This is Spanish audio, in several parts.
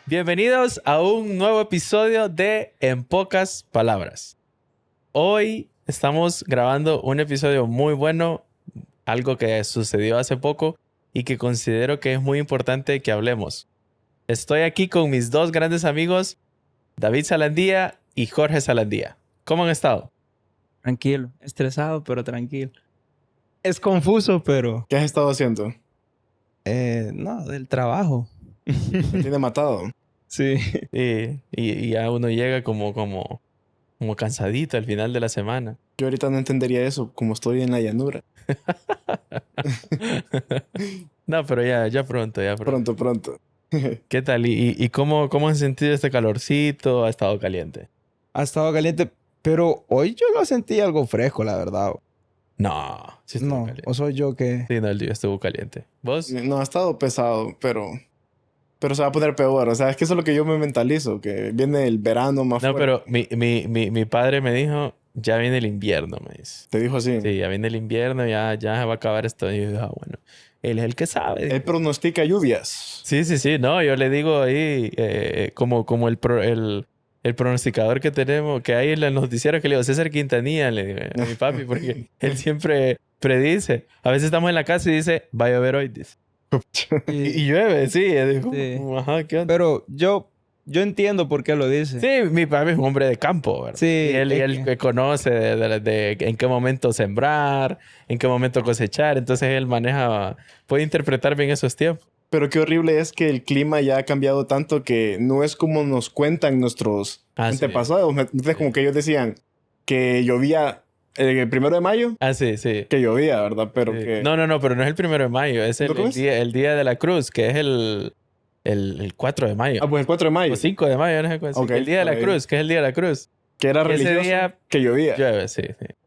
Bienvenidos a un nuevo episodio de En Pocas Palabras. Hoy estamos grabando un episodio muy bueno, algo que sucedió hace poco y que considero que es muy importante que hablemos. Estoy aquí con mis dos grandes amigos, David Salandía y Jorge Salandía. ¿Cómo han estado? Tranquilo, estresado, pero tranquilo. Es confuso, pero ¿Qué has estado haciendo? no, del trabajo. Me tiene matado. Sí. Y ya uno llega como cansadito al final de la semana. Yo ahorita no entendería eso, como estoy en la llanura. No, pero ya pronto. Pronto. ¿Qué tal? ¿Y cómo han sentido este calorcito? ¿Ha estado caliente? Ha estado caliente, pero hoy yo lo sentí algo fresco, la verdad. No, sí estuvo No, caliente. o soy yo que... Sí, no, el día estuvo caliente. ¿Vos? No, ha estado pesado, pero se va a poner peor. O sea, es que eso es lo que yo me mentalizo, que viene el verano más No, fuerte. pero mi padre me dijo, ya viene el invierno, me dice. Te dijo así. Sí, ya viene el invierno, ya se va a acabar esto. Y yo dije, bueno, él es el que sabe. Él pronostica lluvias. Sí, no, yo le digo ahí, como el pronosticador que tenemos, que hay en los noticieros, que le digo, César Quintanilla, le digo a mi papi, porque él siempre predice. A veces estamos en la casa y dice, va a llover hoy, dice. Y llueve, sí. Sí. Ajá, ¿qué onda? Pero yo entiendo por qué lo dice. Sí, mi papi es un hombre de campo, ¿verdad? Sí, Y él, es y él que- conoce de en qué momento sembrar, en qué momento cosechar. Entonces él puede interpretar bien esos tiempos. Pero qué horrible es que el clima ya ha cambiado tanto que no es como nos cuentan nuestros Sí. antepasados. Entonces, como que ellos decían que llovía el 1 de mayo, Sí. que llovía, ¿verdad? Pero Sí. que... No, pero no es el 1 de mayo, es ¿No cómo es? el día de la cruz, que es el 4 de mayo. Ah, pues el 4 de mayo. O 5 de mayo, no sé cuál. Ok, El día de la por ahí. cruz, que es el día de la cruz. Que era Ese religioso, día que llovía. llueve, sí.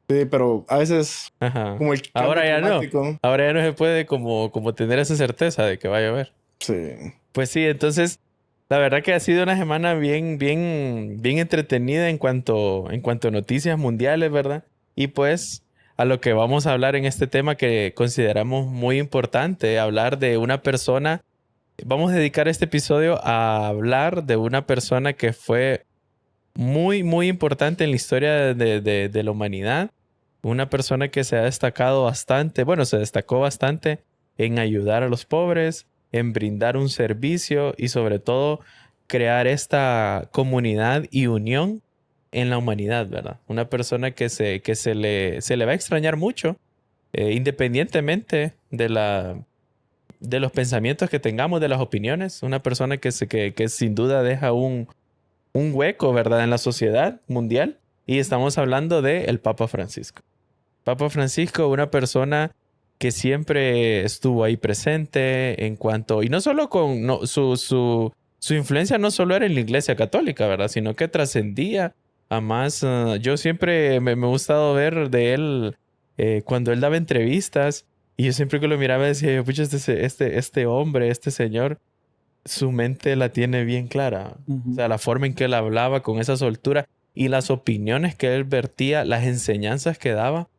Sí, pero a veces, Ajá. como el cambio Ahora ya no. climático. Ahora ya no se puede como tener esa certeza de que va a llover. Sí. Pues sí, entonces, la verdad que ha sido una semana bien entretenida en cuanto a noticias mundiales, ¿verdad? Y pues a lo que vamos a hablar en este tema que consideramos muy importante, hablar de una persona. Vamos a dedicar este episodio a hablar de una persona que fue muy importante en la historia de la humanidad. Una persona que se ha destacado bastante, bueno, se destacó bastante en ayudar a los pobres, en brindar un servicio y sobre todo crear esta comunidad y unión en la humanidad, ¿verdad? Una persona que se le va a extrañar mucho, independientemente de los pensamientos que tengamos, de las opiniones. Una persona que sin duda deja un hueco, ¿verdad?, en la sociedad mundial. Y estamos hablando de el Papa Francisco. Papa Francisco, una persona que siempre estuvo ahí presente en cuanto... Y no solo con... No, su influencia no solo era en la Iglesia Católica, ¿verdad?, sino que trascendía a más... yo siempre me ha gustado ver de él cuando él daba entrevistas. Y yo siempre que lo miraba decía, yo, pucha, este hombre, este señor, su mente la tiene bien clara. O sea, la forma en que él hablaba con esa soltura y las opiniones que él vertía, las enseñanzas que daba.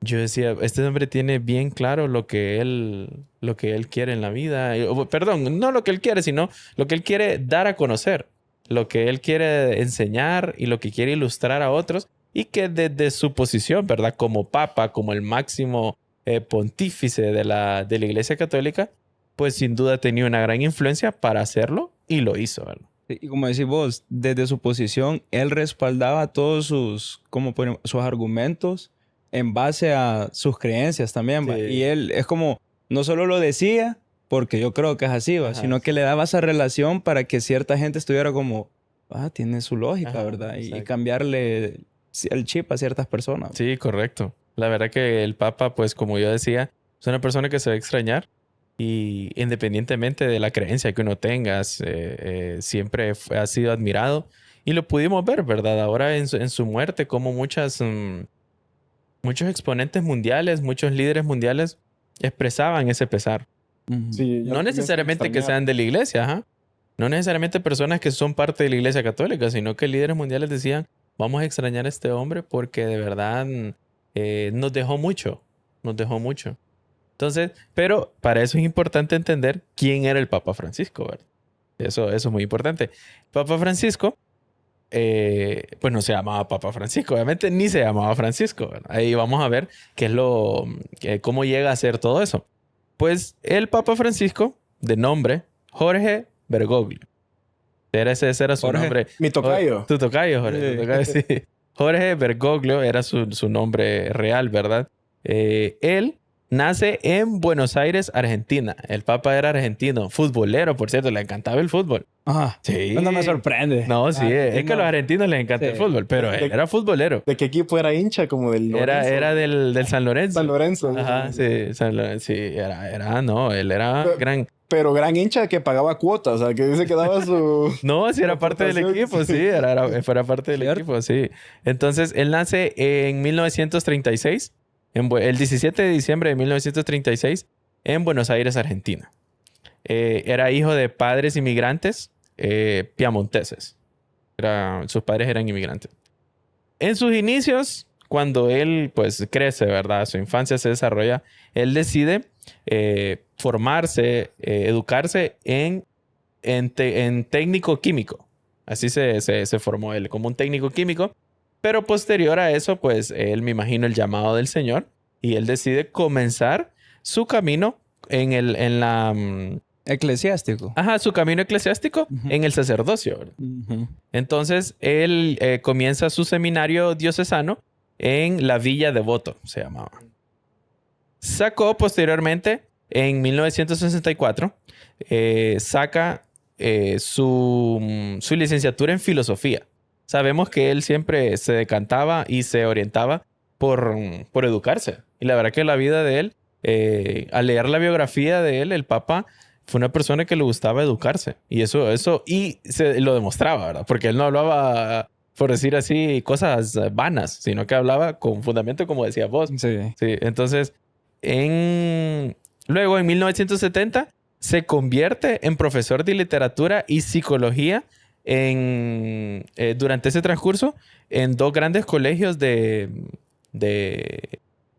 Yo decía, este hombre tiene bien claro lo que él quiere en la vida. Perdón, no lo que él quiere, sino lo que él quiere dar a conocer. Lo que él quiere enseñar y lo que quiere ilustrar a otros. Y que desde su posición, ¿verdad?, como papa, como el máximo pontífice de la Iglesia Católica, pues sin duda tenía una gran influencia para hacerlo y lo hizo, ¿verdad? Y como decís vos, desde su posición, él respaldaba todos sus argumentos en base a sus creencias también, ¿va? Sí. Y él es como, no solo lo decía, porque yo creo que es así, ¿va? Ajá, Sino que le daba esa relación para que cierta gente estuviera como, tiene su lógica, Ajá, ¿verdad? Y exacto. cambiarle el chip a ciertas personas. Sí, correcto. La verdad que el Papa, pues como yo decía, es una persona que se va a extrañar y independientemente de la creencia que uno tenga, siempre ha sido admirado y lo pudimos ver, ¿verdad? Ahora en su muerte, como muchos exponentes mundiales, muchos líderes mundiales expresaban ese pesar. Ujú. Sí, ya No lo comienzan a necesariamente que extrañar. sean de la iglesia, ajá. No necesariamente personas que son parte de la iglesia católica, sino que líderes mundiales decían, vamos a extrañar a este hombre porque de verdad nos dejó mucho, nos dejó mucho. Entonces, pero para eso es importante entender quién era el Papa Francisco, ¿verdad? Eso es muy importante. Papa Francisco, pues no se llamaba Papa Francisco, obviamente, ni se llamaba Francisco, ¿verdad? Ahí vamos a ver qué es cómo llega a ser todo eso. Pues el Papa Francisco, de nombre Jorge Bergoglio. Ese era su Jorge. nombre. Mi tocayo. Tu tocayo, Jorge. Tu tocayo, sí. Jorge Bergoglio era su nombre real, ¿verdad? Él nace en Buenos Aires, Argentina. El Papa era argentino, futbolero, por cierto, le encantaba el fútbol. Ah, Sí. no me sorprende. No, sí, es que a los argentinos les encanta el Sí. fútbol, pero él era futbolero. ¿De qué equipo era hincha? Como del Lorenzo. Era del San Lorenzo. San Lorenzo. Ajá, sí, San Lorenzo, sí, no, él era Pero- gran... Pero gran hincha que pagaba cuotas, o sea, que dice que daba su... No, sí era parte del aportación, equipo, sí. sí, era parte del ¿Cierto? equipo, sí. Entonces, él nace en 1936, el 17 de diciembre de 1936, en Buenos Aires, Argentina. Era hijo de padres inmigrantes piamonteses. Sus padres eran inmigrantes. En sus inicios, cuando él pues crece, ¿verdad? Su infancia se desarrolla, él decide formarse, educarse en técnico químico. Así se formó él, como un técnico químico. Pero posterior a eso, pues él, me imagino, el llamado del Señor, y él decide comenzar su camino Eclesiástico. su camino eclesiástico Ujú. en el sacerdocio, ¿verdad? Ujú. Entonces, él comienza su seminario diocesano en la Villa Devoto, se llamaba. Sacó posteriormente, en 1964, saca su licenciatura en filosofía. Sabemos que él siempre se decantaba y se orientaba por educarse. Y la verdad que la vida de él, al leer la biografía de él, el Papa fue una persona que le gustaba educarse. Y y se lo demostraba, ¿verdad? Porque él no hablaba, por decir así, cosas vanas, sino que hablaba con fundamento, como decías vos. Sí. Sí, entonces, luego en 1970 se convierte en profesor de literatura y psicología durante ese transcurso en dos grandes colegios de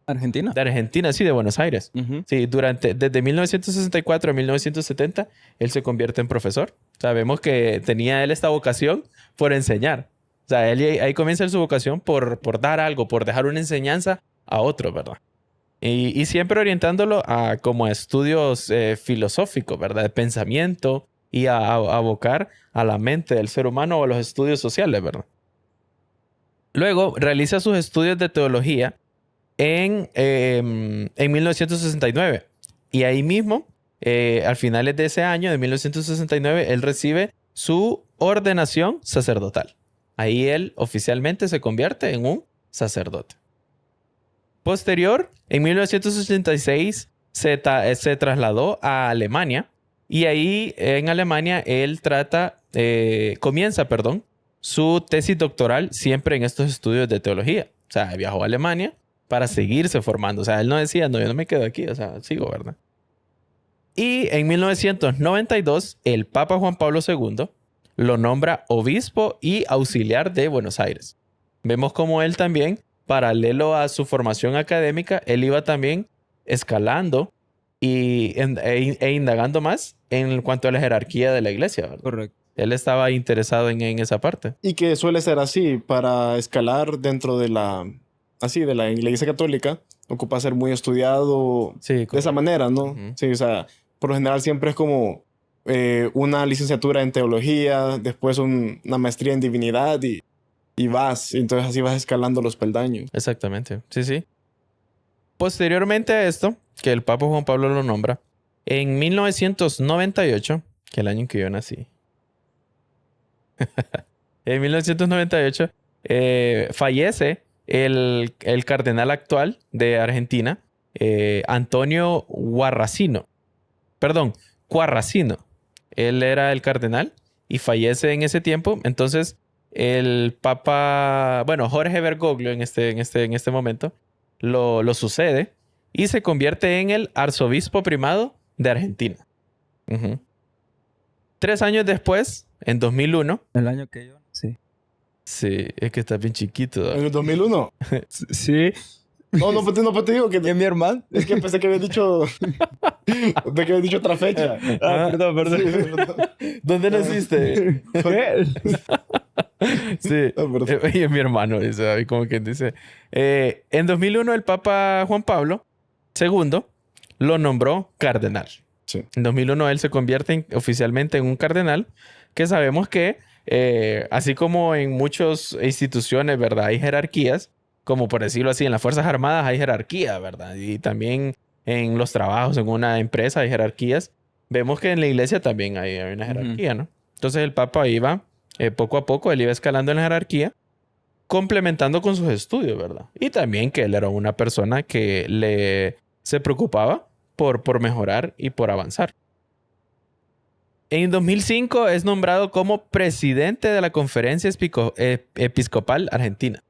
Argentina. Argentina, sí, de Buenos Aires. Ujú. Sí, desde 1964 a 1970, él se convierte en profesor. Sabemos que tenía él esta vocación por enseñar. O sea, ahí comienza su vocación por dar algo, por dejar una enseñanza a otro, ¿verdad? Y siempre orientándolo como a estudios filosóficos, ¿verdad? De pensamiento y a abocar a la mente del ser humano o a los estudios sociales, ¿verdad? Luego realiza sus estudios de teología en 1969. Y ahí mismo, al finales de ese año, de 1969, él recibe su ordenación sacerdotal. Ahí él oficialmente se convierte en un sacerdote. Posterior, en 1986, se trasladó a Alemania. Y ahí, en Alemania, él comienza su tesis doctoral siempre en estos estudios de teología. O sea, viajó a Alemania para seguirse formando. O sea, él no decía, no, yo no me quedo aquí, o sea, sigo, ¿verdad? Y en 1992, el Papa Juan Pablo II lo nombra obispo y auxiliar de Buenos Aires. Vemos como él también, paralelo a su formación académica, él iba también escalando e indagando más en cuanto a la jerarquía de la iglesia, ¿verdad? Correcto. Él estaba interesado en esa parte. Y que suele ser así, para escalar dentro de la Iglesia Católica, ocupa ser muy estudiado Sí, de esa correcto. manera, ¿no? Ujú. Sí, o sea, por lo general siempre es como una licenciatura en teología, después una maestría en divinidad y vas, entonces así vas escalando los peldaños. Exactamente, sí, sí. Posteriormente a esto, que el Papa Juan Pablo lo nombra, en 1998, que es el año en que yo nací, en 1998 fallece el cardenal actual de Argentina, Antonio Quarracino. Él era el cardenal y fallece en ese tiempo. Entonces, el Papa, Jorge Bergoglio en este momento, lo sucede y se convierte en el arzobispo primado de Argentina. Ujú. 3 años después, en 2001, El año que yo. Sí. sí, es que está bien chiquito. En el 2001, Sí. No, te digo que ¿Y mi hermano? es que pensé que había dicho de que había dicho otra fecha. Perdón. Sí, perdón. ¿Dónde naciste? Sí. Ah, perdón. Y mi hermano, dice, ahí como quien dice. En 2001 el Papa Juan Pablo II lo nombró cardenal. Sí. En 2001 él se convierte oficialmente en un cardenal, que sabemos que, así como en muchas instituciones, ¿verdad? Hay jerarquías, como por decirlo así, en las Fuerzas Armadas hay jerarquía, ¿verdad? Y también en los trabajos, en una empresa hay jerarquías. Vemos que en la iglesia también hay una jerarquía, ¿no? Entonces el Papa iba, poco a poco, él iba escalando en la jerarquía, complementando con sus estudios, ¿verdad? Y también que él era una persona que se preocupaba por mejorar y por avanzar. En 2005 es nombrado como presidente de la Conferencia Episcopal Argentina.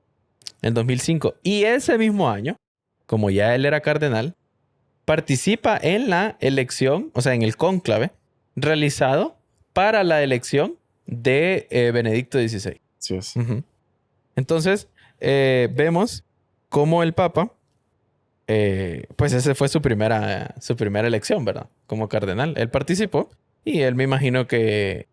En 2005. Y ese mismo año, como ya él era cardenal, participa en la elección, o sea, en el cónclave realizado para la elección de Benedicto XVI. Sí es. Ujú. Entonces, vemos cómo el Papa, pues esa fue su primera elección, ¿verdad? Como cardenal. Él participó y él me imagino que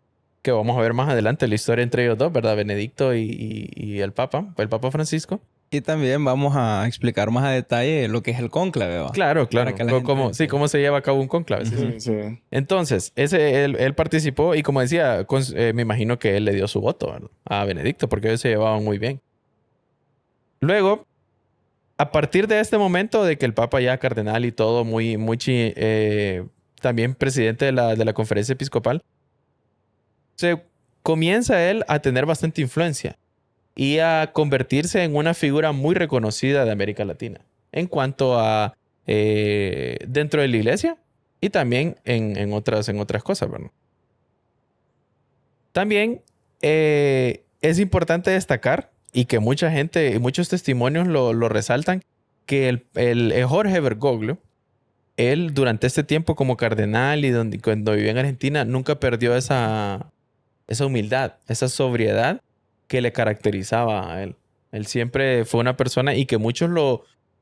vamos a ver más adelante la historia entre ellos dos, ¿verdad? Benedicto y el Papa Francisco. Y también vamos a explicar más a detalle lo que es el cónclave, ¿va? Claro. Para que la gente Cómo se lleva a cabo un cónclave. Sí, sí. Sí, sí. Entonces, él participó y como decía, me imagino que él le dio su voto, ¿verdad? A Benedicto porque ellos se llevaban muy bien. Luego, a partir de este momento de que el Papa ya cardenal y todo, también presidente de la conferencia episcopal, se comienza él a tener bastante influencia y a convertirse en una figura muy reconocida de América Latina en cuanto a dentro de la iglesia y también en otras cosas, ¿verdad? También es importante destacar y que mucha gente y muchos testimonios lo resaltan que el Jorge Bergoglio, él durante este tiempo como cardenal y cuando vivió en Argentina nunca perdió esa humildad, esa sobriedad que le caracterizaba a él. Él siempre fue una persona y que muchos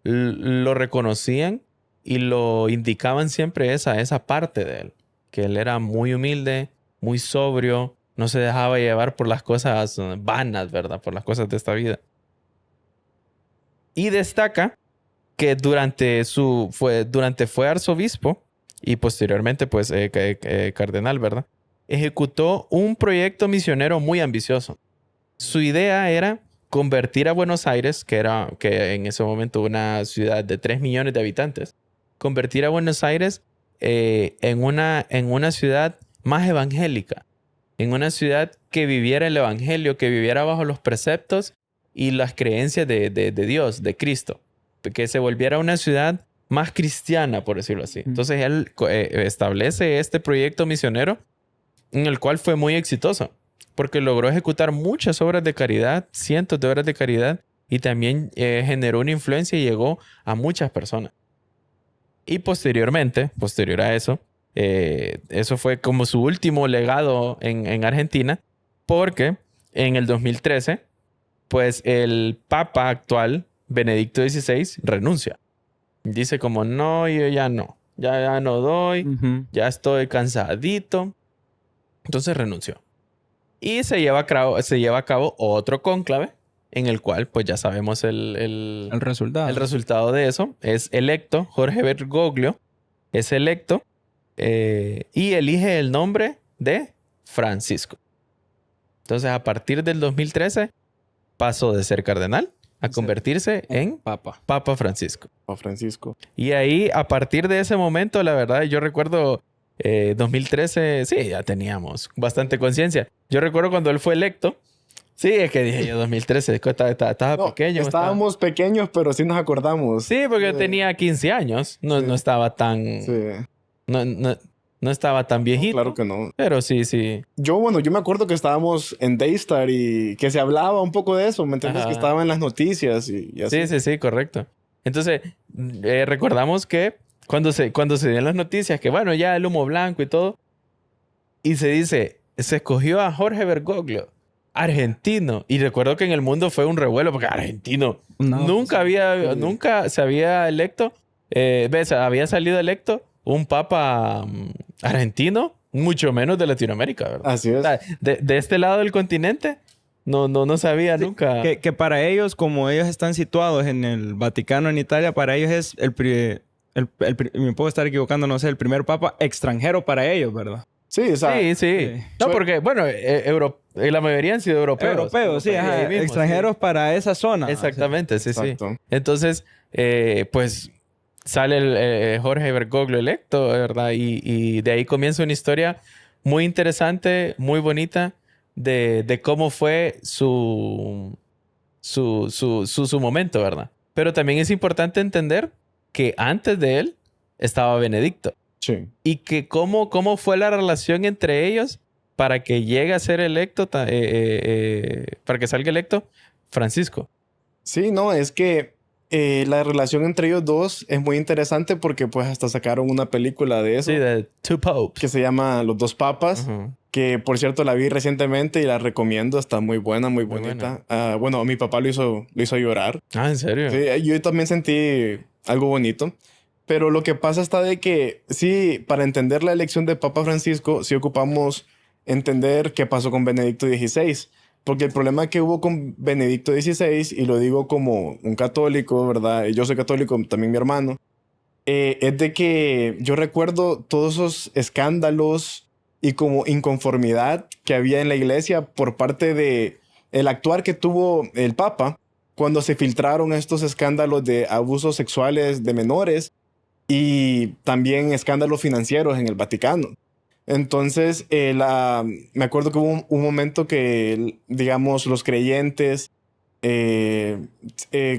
lo reconocían y lo indicaban siempre esa parte de él. Que él era muy humilde, muy sobrio, no se dejaba llevar por las cosas vanas, ¿verdad? Por las cosas de esta vida. Y destaca que fue arzobispo y posteriormente pues cardenal, ¿verdad? Ejecutó un proyecto misionero muy ambicioso. Su idea era convertir a Buenos Aires, que en ese momento una ciudad de 3 millones de habitantes, convertir a Buenos Aires en una ciudad más evangélica, en una ciudad que viviera el evangelio, que viviera bajo los preceptos y las creencias de Dios, de Cristo, que se volviera una ciudad más cristiana, por decirlo así. Entonces él establece este proyecto misionero en el cual fue muy exitoso, porque logró ejecutar muchas obras de caridad, cientos de obras de caridad, y también generó una influencia y llegó a muchas personas. Y posterior a eso, eso fue como su último legado en Argentina, porque en el 2013, pues el Papa actual, Benedicto XVI, renuncia. Dice como, no, yo ya no doy, ya estoy cansadito. Entonces renunció. Y se lleva a cabo otro cónclave en el cual, pues ya sabemos el resultado. El resultado de eso. Es electo, Jorge Bergoglio es electo y elige el nombre de Francisco. Entonces, a partir del 2013, pasó de ser cardenal a convertirse en Papa Francisco. Papa Francisco. Y ahí, a partir de ese momento, la verdad, yo recuerdo 2013, sí, ya teníamos bastante conciencia. Yo recuerdo cuando él fue electo. Sí, es que dije yo 2013, estaba pequeño. Estábamos pequeños, pero sí nos acordamos. Sí, porque yo tenía 15 años. No estaba tan... Sí. No estaba tan viejito. Claro que no. Pero sí. Yo me acuerdo que estábamos en Daystar y que se hablaba un poco de eso, ¿me entiendes? Ajá. Que estaba en las noticias y así. Sí, correcto. Entonces, recordamos que cuando se dieron las noticias, que bueno, ya el humo blanco y todo, y se dice, se escogió a Jorge Bergoglio argentino. Y recuerdo que en el mundo fue un revuelo porque argentino No, nunca se había electo, había salido electo un papa argentino, mucho menos de Latinoamérica, ¿verdad? Así O es. sea, de este lado del continente, no sabía sí, nunca. que para ellos, como ellos están situados en el Vaticano, en Italia, para ellos es me puedo estar equivocando, no sé, el primer papa extranjero para ellos, ¿verdad? Sí, o sea, Sí, sí. sí. No, porque, bueno, la mayoría han sido europeos. Europeos, sí, ajá, Ahí mismo, extranjeros sí. para esa zona. Exactamente, sí, sí. exacto. Entonces, pues sale el Jorge Bergoglio electo, ¿verdad? Y de ahí comienza una historia muy interesante, muy bonita, de cómo fue su momento, ¿verdad? Pero también es importante entender que antes de él estaba Benedicto. Sí. Y que cómo fue la relación entre ellos para que llegue a ser electo, para que salga electo Francisco. Sí, no, es que la relación entre ellos dos es muy interesante porque pues hasta sacaron una película de eso Sí, de Two Popes. que se llama Los Dos Papas, Ujú. que por cierto la vi recientemente y la recomiendo, está muy buena, muy Muy bonita. Bueno, mi papá lo hizo llorar. Ah, ¿en serio? Sí, yo también sentí algo bonito. Pero lo que pasa está de que sí, para entender la elección de Papa Francisco, sí ocupamos entender qué pasó con Benedicto XVI. Porque el problema que hubo con Benedicto XVI, y lo digo como un católico, ¿verdad? Yo soy católico, también mi hermano, es de que yo recuerdo todos esos escándalos y como inconformidad que había en la iglesia por parte de el actuar que tuvo el Papa cuando se filtraron estos escándalos de abusos sexuales de menores y también escándalos financieros en el Vaticano. Entonces, me acuerdo que hubo un momento que, digamos, los creyentes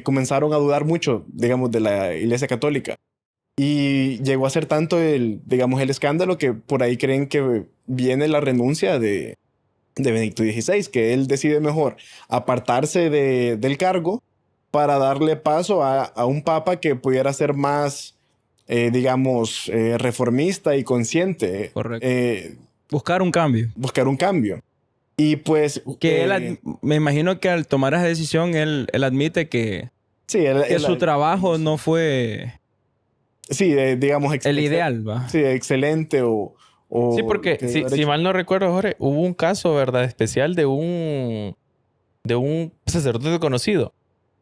comenzaron a dudar mucho, digamos, de la Iglesia Católica. Y llegó a ser tanto digamos, el escándalo que por ahí creen que viene la renuncia de Benedicto XVI, que él decide mejor apartarse del cargo para darle paso a un papa que pudiera ser más, digamos, reformista y consciente, Correcto. eh, Buscar un cambio. buscar un cambio. Y pues... Que me imagino que al tomar esa decisión, él admite que sí, su trabajo no fue sí, digamos... el ideal, ¿va? Sí, excelente o Sí, porque que si mal no recuerdo, Jorge, hubo un caso, ¿verdad? Especial de un sacerdote conocido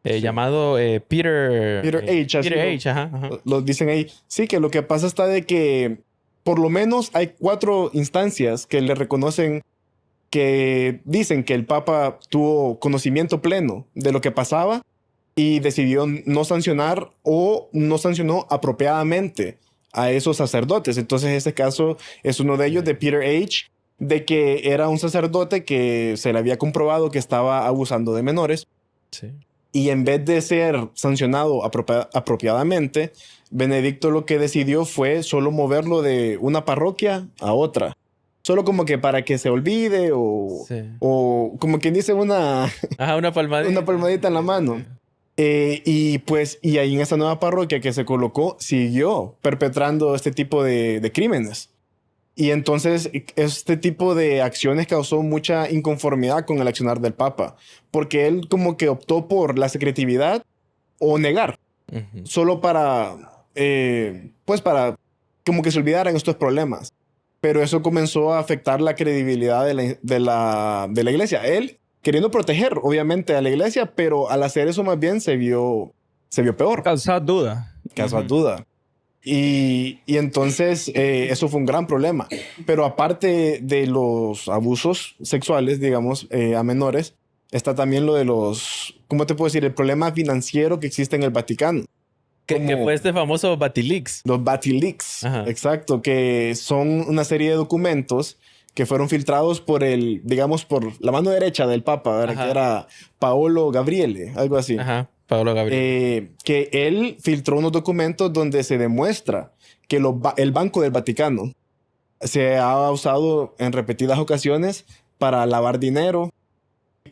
Sí. llamado Peter H. así Peter H, ajá, ajá. lo dicen ahí. Sí, que lo que pasa está de que por lo menos hay 4 instancias que le reconocen, que dicen que el Papa tuvo conocimiento pleno de lo que pasaba y decidió no sancionar o no sancionó apropiadamente a esos sacerdotes. Entonces, este caso es uno de ellos, de Peter H., de que era un sacerdote que se le había comprobado que estaba abusando de menores. Sí. Y en vez de ser sancionado apropiadamente, Benedicto lo que decidió fue solo moverlo de una parroquia a otra. Solo como que para que se olvide Sí. o como quien dice Ajá, una palmadita. una palmadita en la mano. Y ahí en esa nueva parroquia que se colocó, siguió perpetrando este tipo de crímenes. Y entonces este tipo de acciones causó mucha inconformidad con el accionar del Papa, porque él como que optó por la secretividad o negar, Ujú. solo pues para como que se olvidaran estos problemas. Pero eso comenzó a afectar la credibilidad de la iglesia. Él queriendo proteger, obviamente, a la iglesia, pero al hacer eso más bien se vio peor. Causar duda. Caso a Ujú. duda. Y entonces eso fue un gran problema. Pero aparte de los abusos sexuales, digamos, a menores, está también lo de ¿cómo te puedo decir? El problema financiero que existe en el Vaticano. Que Como fue este famoso Batilix. los Batileaks, Ajá. exacto, que son una serie de documentos que fueron filtrados digamos, por la mano derecha del Papa, ¿verdad? Ajá. Que era Paolo Gabriele, algo así. Ajá, Pablo Gabriel. Que él filtró unos documentos donde se demuestra que el Banco del Vaticano se ha usado en repetidas ocasiones para lavar dinero,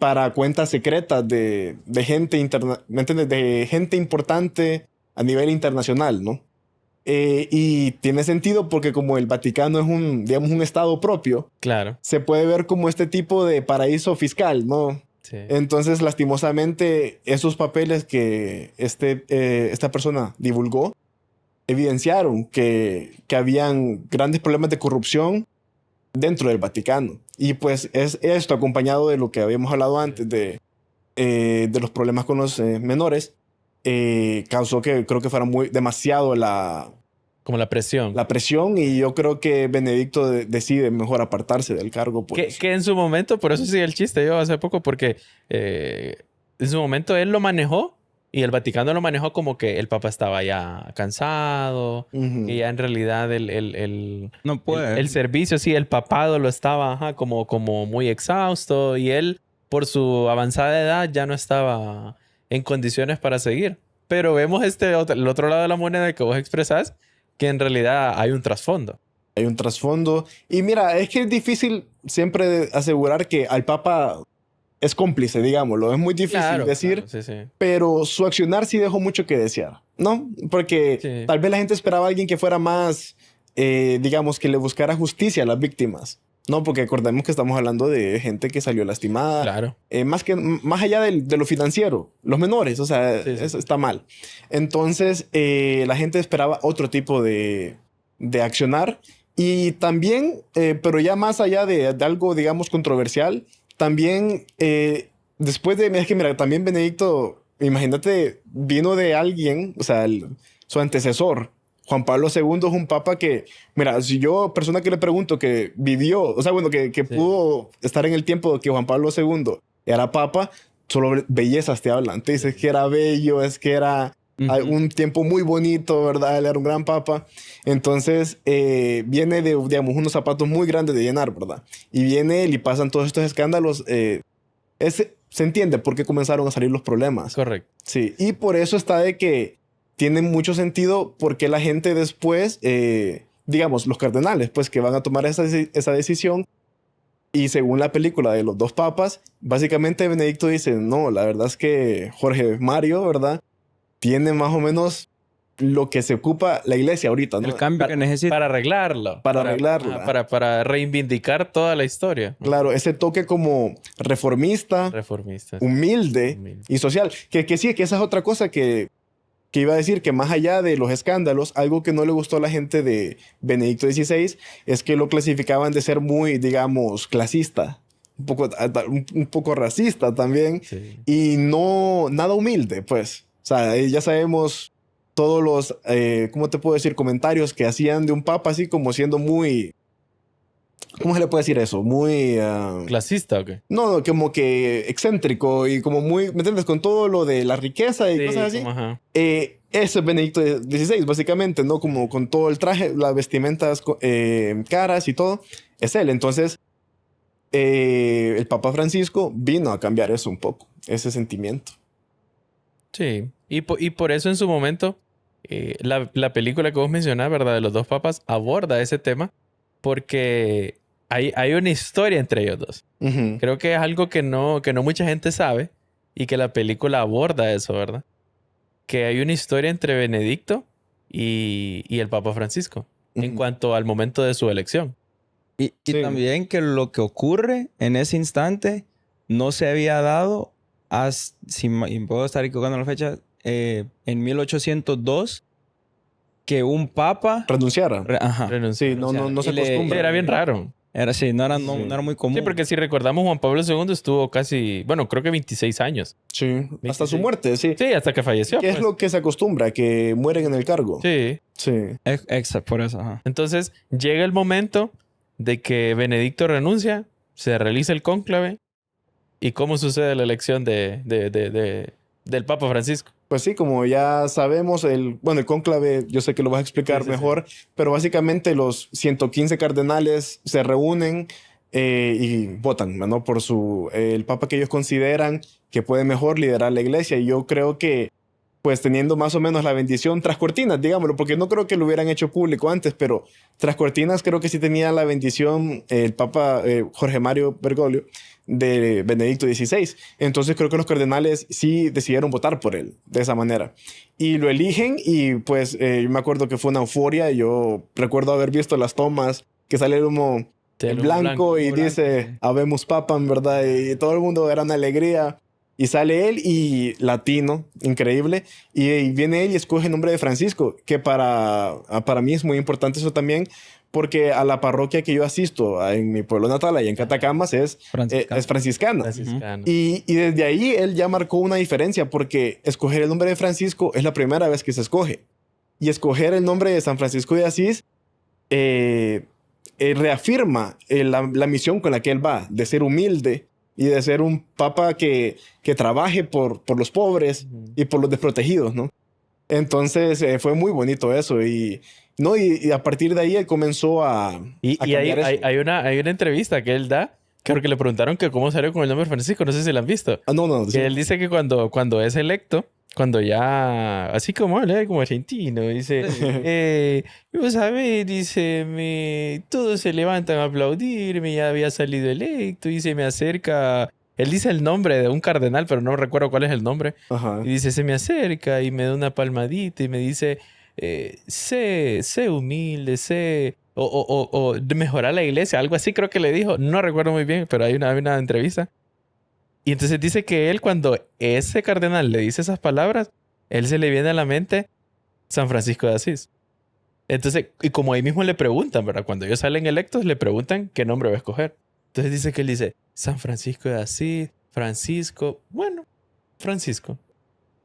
para cuentas secretas de gente ¿me entiendes? De gente importante a nivel internacional, ¿no? Y tiene sentido porque como el Vaticano es digamos, un estado propio, Claro. se puede ver como este tipo de paraíso fiscal, ¿no? Sí. Entonces, lastimosamente, esos papeles que esta persona divulgó evidenciaron que habían grandes problemas de corrupción dentro del Vaticano. Y pues es esto acompañado de lo que habíamos hablado antes de los problemas con los menores, causó que creo que fuera demasiado Como la presión. la presión, y yo creo que Benedicto decide mejor apartarse del cargo por eso. Que en su momento, por eso sí el chiste yo hace poco, porque en su momento él lo manejó y el Vaticano lo manejó como que el Papa estaba ya cansado, Ujú. que ya en realidad No puede. el servicio, sí, el papado lo estaba como muy exhausto y él, por su avanzada edad, ya no estaba en condiciones para seguir. Pero vemos el otro lado de la moneda que vos expresás, que en realidad hay un trasfondo. Hay un trasfondo. Y mira, es que es difícil siempre asegurar que al Papa es cómplice, digámoslo. Es muy difícil decir, claro, sí, sí. pero su accionar sí dejó mucho que desear, ¿no? Porque Sí. tal vez la gente esperaba a alguien que fuera más, digamos, que le buscara justicia a las víctimas, ¿no? Porque acordemos que estamos hablando de gente que salió lastimada. Claro. Más allá de lo financiero, los menores, o sea, Sí, sí. eso está mal. Entonces, la gente esperaba otro tipo de accionar. Y también, pero ya más allá de algo, digamos, controversial, también después es que mira, también Benedicto, imagínate, vino de alguien, o sea, su antecesor. Juan Pablo II es un papa que, mira, si yo, persona que le pregunto que vivió, o sea, bueno, que Sí. pudo estar en el tiempo que Juan Pablo II era papa, solo bellezas te hablan. Te dices que era bello, es que era un tiempo muy bonito, ¿verdad? Él era un gran papa. Entonces, viene de, digamos, unos zapatos muy grandes de llenar, ¿verdad? Y viene él y pasan todos estos escándalos. Se entiende por qué comenzaron a salir los problemas. Correcto. Sí, y por eso está de que tiene mucho sentido porque la gente después, digamos, los cardenales, pues que van a tomar esa decisión. Y según la película de los dos papas, básicamente Benedicto dice, no, la verdad es que Jorge Mario, ¿verdad? Tiene más o menos lo que se ocupa la iglesia ahorita, ¿no? El cambio que necesita. Para arreglarlo. Para arreglarla. Para reivindicar toda la historia. Claro, ese toque como reformista, Reformista. humilde y social. Que sí, que esa es otra cosa que iba a decir, que más allá de los escándalos, algo que no le gustó a la gente de Benedicto XVI es que lo clasificaban de ser muy, digamos, clasista, un poco racista también, Sí. y no nada humilde, pues. O sea, ya sabemos todos los, ¿cómo te puedo decir? Comentarios que hacían de un papa así como siendo muy... ¿Cómo se le puede decir eso? Muy... ¿Clasista o qué? no, como que excéntrico y como muy, ¿me entiendes? Con todo lo de la riqueza y Sí, cosas así. como, ajá. Eso es Benedicto XVI, básicamente, ¿no? Como con todo el traje, las vestimentas caras y todo. Es él. Entonces, el Papa Francisco vino a cambiar eso un poco, ese sentimiento. Sí. Y por eso en su momento, la película que vos mencionás, ¿verdad? De los dos papas, aborda ese tema porque hay una historia entre ellos dos. Ujú. Creo que es algo que no mucha gente sabe y que la película aborda eso, ¿verdad? Que hay una historia entre Benedicto y el Papa Francisco en Ujú. cuanto al momento de su elección. Y Sí. también que lo que ocurre en ese instante no se había dado, y puedo estar equivocando la fecha, en 1802, que un papa... Renunciara. Ajá. Renunció. Sí, no se Y le- acostumbra. Era bien raro. Era así, no era Sí. muy común. Sí, porque si recordamos, Juan Pablo II estuvo casi, bueno, creo que 26 años. Sí, hasta su 26. muerte, sí. Sí, hasta que falleció. ¿Qué es pues. lo que se acostumbra? Que mueren en el cargo. Sí. Sí. Exacto, por eso. Ajá. Entonces llega el momento de que Benedicto renuncia, se realiza el cónclave y cómo sucede la elección del Papa Francisco. Pues sí, como ya sabemos, el cónclave, yo sé que lo vas a explicar Sí, sí, mejor, pero básicamente los 115 cardenales se reúnen y votan, ¿no? Por el papa que ellos consideran que puede mejor liderar la iglesia. Y yo creo que pues teniendo más o menos la bendición tras cortinas, digámoslo, porque no creo que lo hubieran hecho público antes, pero tras cortinas creo que sí tenía la bendición el Papa Jorge Mario Bergoglio de Benedicto XVI. Entonces creo que los cardenales sí decidieron votar por él de esa manera. Y lo eligen y pues yo me acuerdo que fue una euforia. Yo recuerdo haber visto las tomas que sale el humo El humo blanco y blanco, dice, sí. Habemos Papam, ¿verdad? Y todo el mundo era una alegría. Y sale él y latino, increíble. Y viene él y escoge el nombre de Francisco, que para mí es muy importante eso también, porque a la parroquia que yo asisto en mi pueblo natal, ahí en Catacamas, es franciscana. Franciscano. Y desde ahí él ya marcó una diferencia, porque escoger el nombre de Francisco es la primera vez que se escoge. Y escoger el nombre de San Francisco de Asís reafirma la misión con la que él va, de ser humilde y de ser un papa que trabaje por los pobres y por los desprotegidos, ¿no? Entonces fue muy bonito eso ¿no? Y a partir de ahí él comenzó a Y cambiar eso. hay una entrevista que él da, que porque le preguntaron que cómo salió con el nombre Francisco, no sé si la han visto. No, Que él dice que cuando es electo, cuando ya, así como habla como argentino, dice, vos sabés, dice, todos se levantan a aplaudirme, ya había salido electo, y se me acerca, él dice el nombre de un cardenal, pero no recuerdo cuál es el nombre, Ajá. y dice, se me acerca y me da una palmadita y me dice, sé humilde, sé... O de mejorar la iglesia, algo así creo que le dijo. No recuerdo muy bien, pero hay una entrevista. Y entonces dice que él, cuando ese cardenal le dice esas palabras, él se le viene a la mente San Francisco de Asís. Entonces, y como ahí mismo le preguntan, ¿verdad? Cuando ellos salen electos, le preguntan qué nombre va a escoger. Entonces dice que él dice San Francisco de Asís, Francisco, bueno, Francisco.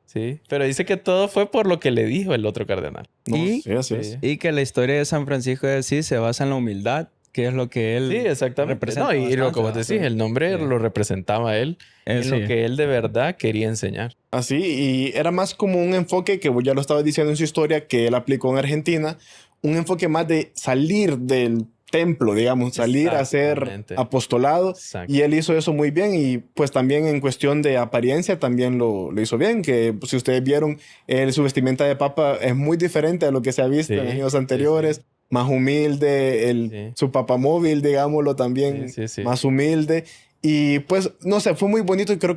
Sí, pero dice que todo fue por lo que le dijo el otro cardenal. No, Y- sí, así es. Sí. Y que la historia de San Francisco de Asís se basa en la humildad, que es lo que él Sí, exactamente. representa No, y lo bastante, que vos ¿verdad? decís, el nombre Sí. lo representaba a él en lo Sí. que él de verdad quería enseñar. Así, y era más como un enfoque que vos ya lo estabas diciendo en su historia, que él aplicó en Argentina, un enfoque más de salir del templo, digamos, salir a hacer Exactamente. apostolado, Exacto. y él hizo eso muy bien, y pues también en cuestión de apariencia también lo hizo bien, que pues, si ustedes vieron, su vestimenta de papa es muy diferente a lo que se ha visto Sí, en años sí, anteriores, sí. más humilde, Sí. su papamóvil, digámoslo, también Sí, sí, sí. más humilde, y pues, no sé, fue muy bonito y creo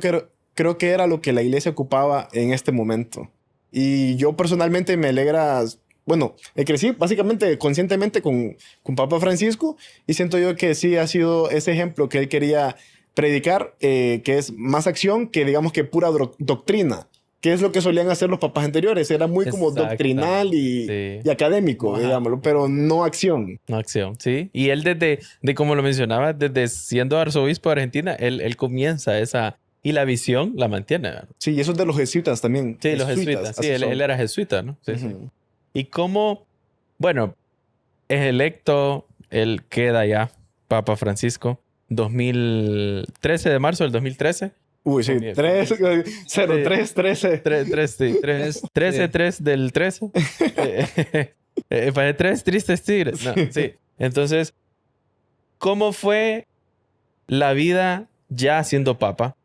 que era lo que la iglesia ocupaba en este momento. Y yo personalmente me alegra, bueno, crecí básicamente conscientemente con Papa Francisco y siento yo que sí ha sido ese ejemplo que él quería predicar, que es más acción que digamos que pura doctrina, que es lo que solían hacer los papas anteriores. Era muy como doctrinal Sí. y académico, Ajá. digámoslo, pero no acción. No acción, sí. Y él de como lo mencionaba, desde siendo arzobispo de Argentina, él comienza esa... Y la visión la mantiene, ¿verdad? Sí, y eso es de los jesuitas también. Sí, los jesuitas. Sí, así él son. era jesuita, ¿no? Sí, sí. Ujú. Y cómo, bueno, es electo, él queda ya, Papa Francisco, 2013 de marzo del 2013. Uy, sí, Muy bien. 03, 13. 3, sí, 3, 13, 3 del 13. Para 3 tristes tigres. No, sí. Entonces, ¿cómo fue la vida ya siendo papa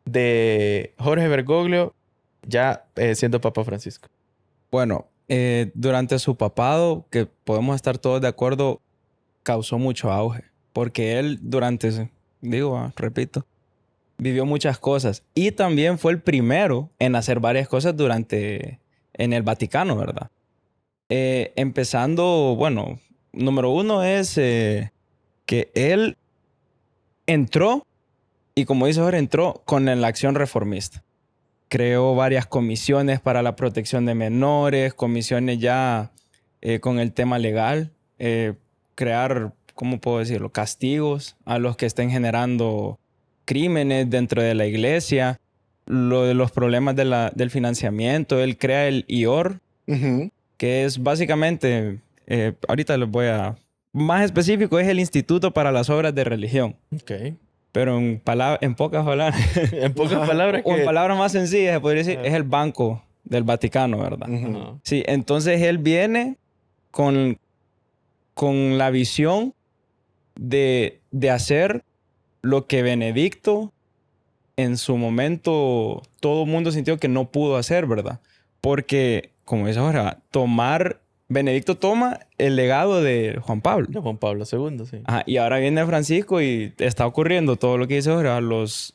de Jorge Bergoglio ya siendo Papa Francisco? Bueno, durante su papado, que podemos estar todos de acuerdo, causó mucho auge. Porque él repito, vivió muchas cosas. Y también fue el primero en hacer varias cosas en el Vaticano, ¿verdad? Empezando, bueno, número uno es que él entró, y como dice ahora, entró con la acción reformista. Creó varias comisiones para la protección de menores, comisiones ya con el tema legal, crear, ¿cómo puedo decirlo?, castigos a los que estén generando crímenes dentro de la iglesia, lo de los problemas del financiamiento. Él crea el IOR, Ujú. que es básicamente, ahorita les voy a... Más específico, es el Instituto para las Obras de Religión. Ok. Pero en pocas palabras, En pocas palabras o en que... palabras más sencillas, se podría decir, es el Banco del Vaticano, ¿verdad? Ujú. Ajá. Sí, entonces él viene con la visión de hacer lo que Benedicto en su momento todo el mundo sintió que no pudo hacer, ¿verdad? Porque, como dice ahora, Benedicto toma el legado de Juan Pablo. De Juan Pablo II, sí. Ajá, y ahora viene Francisco y está ocurriendo todo lo que dice ahora, los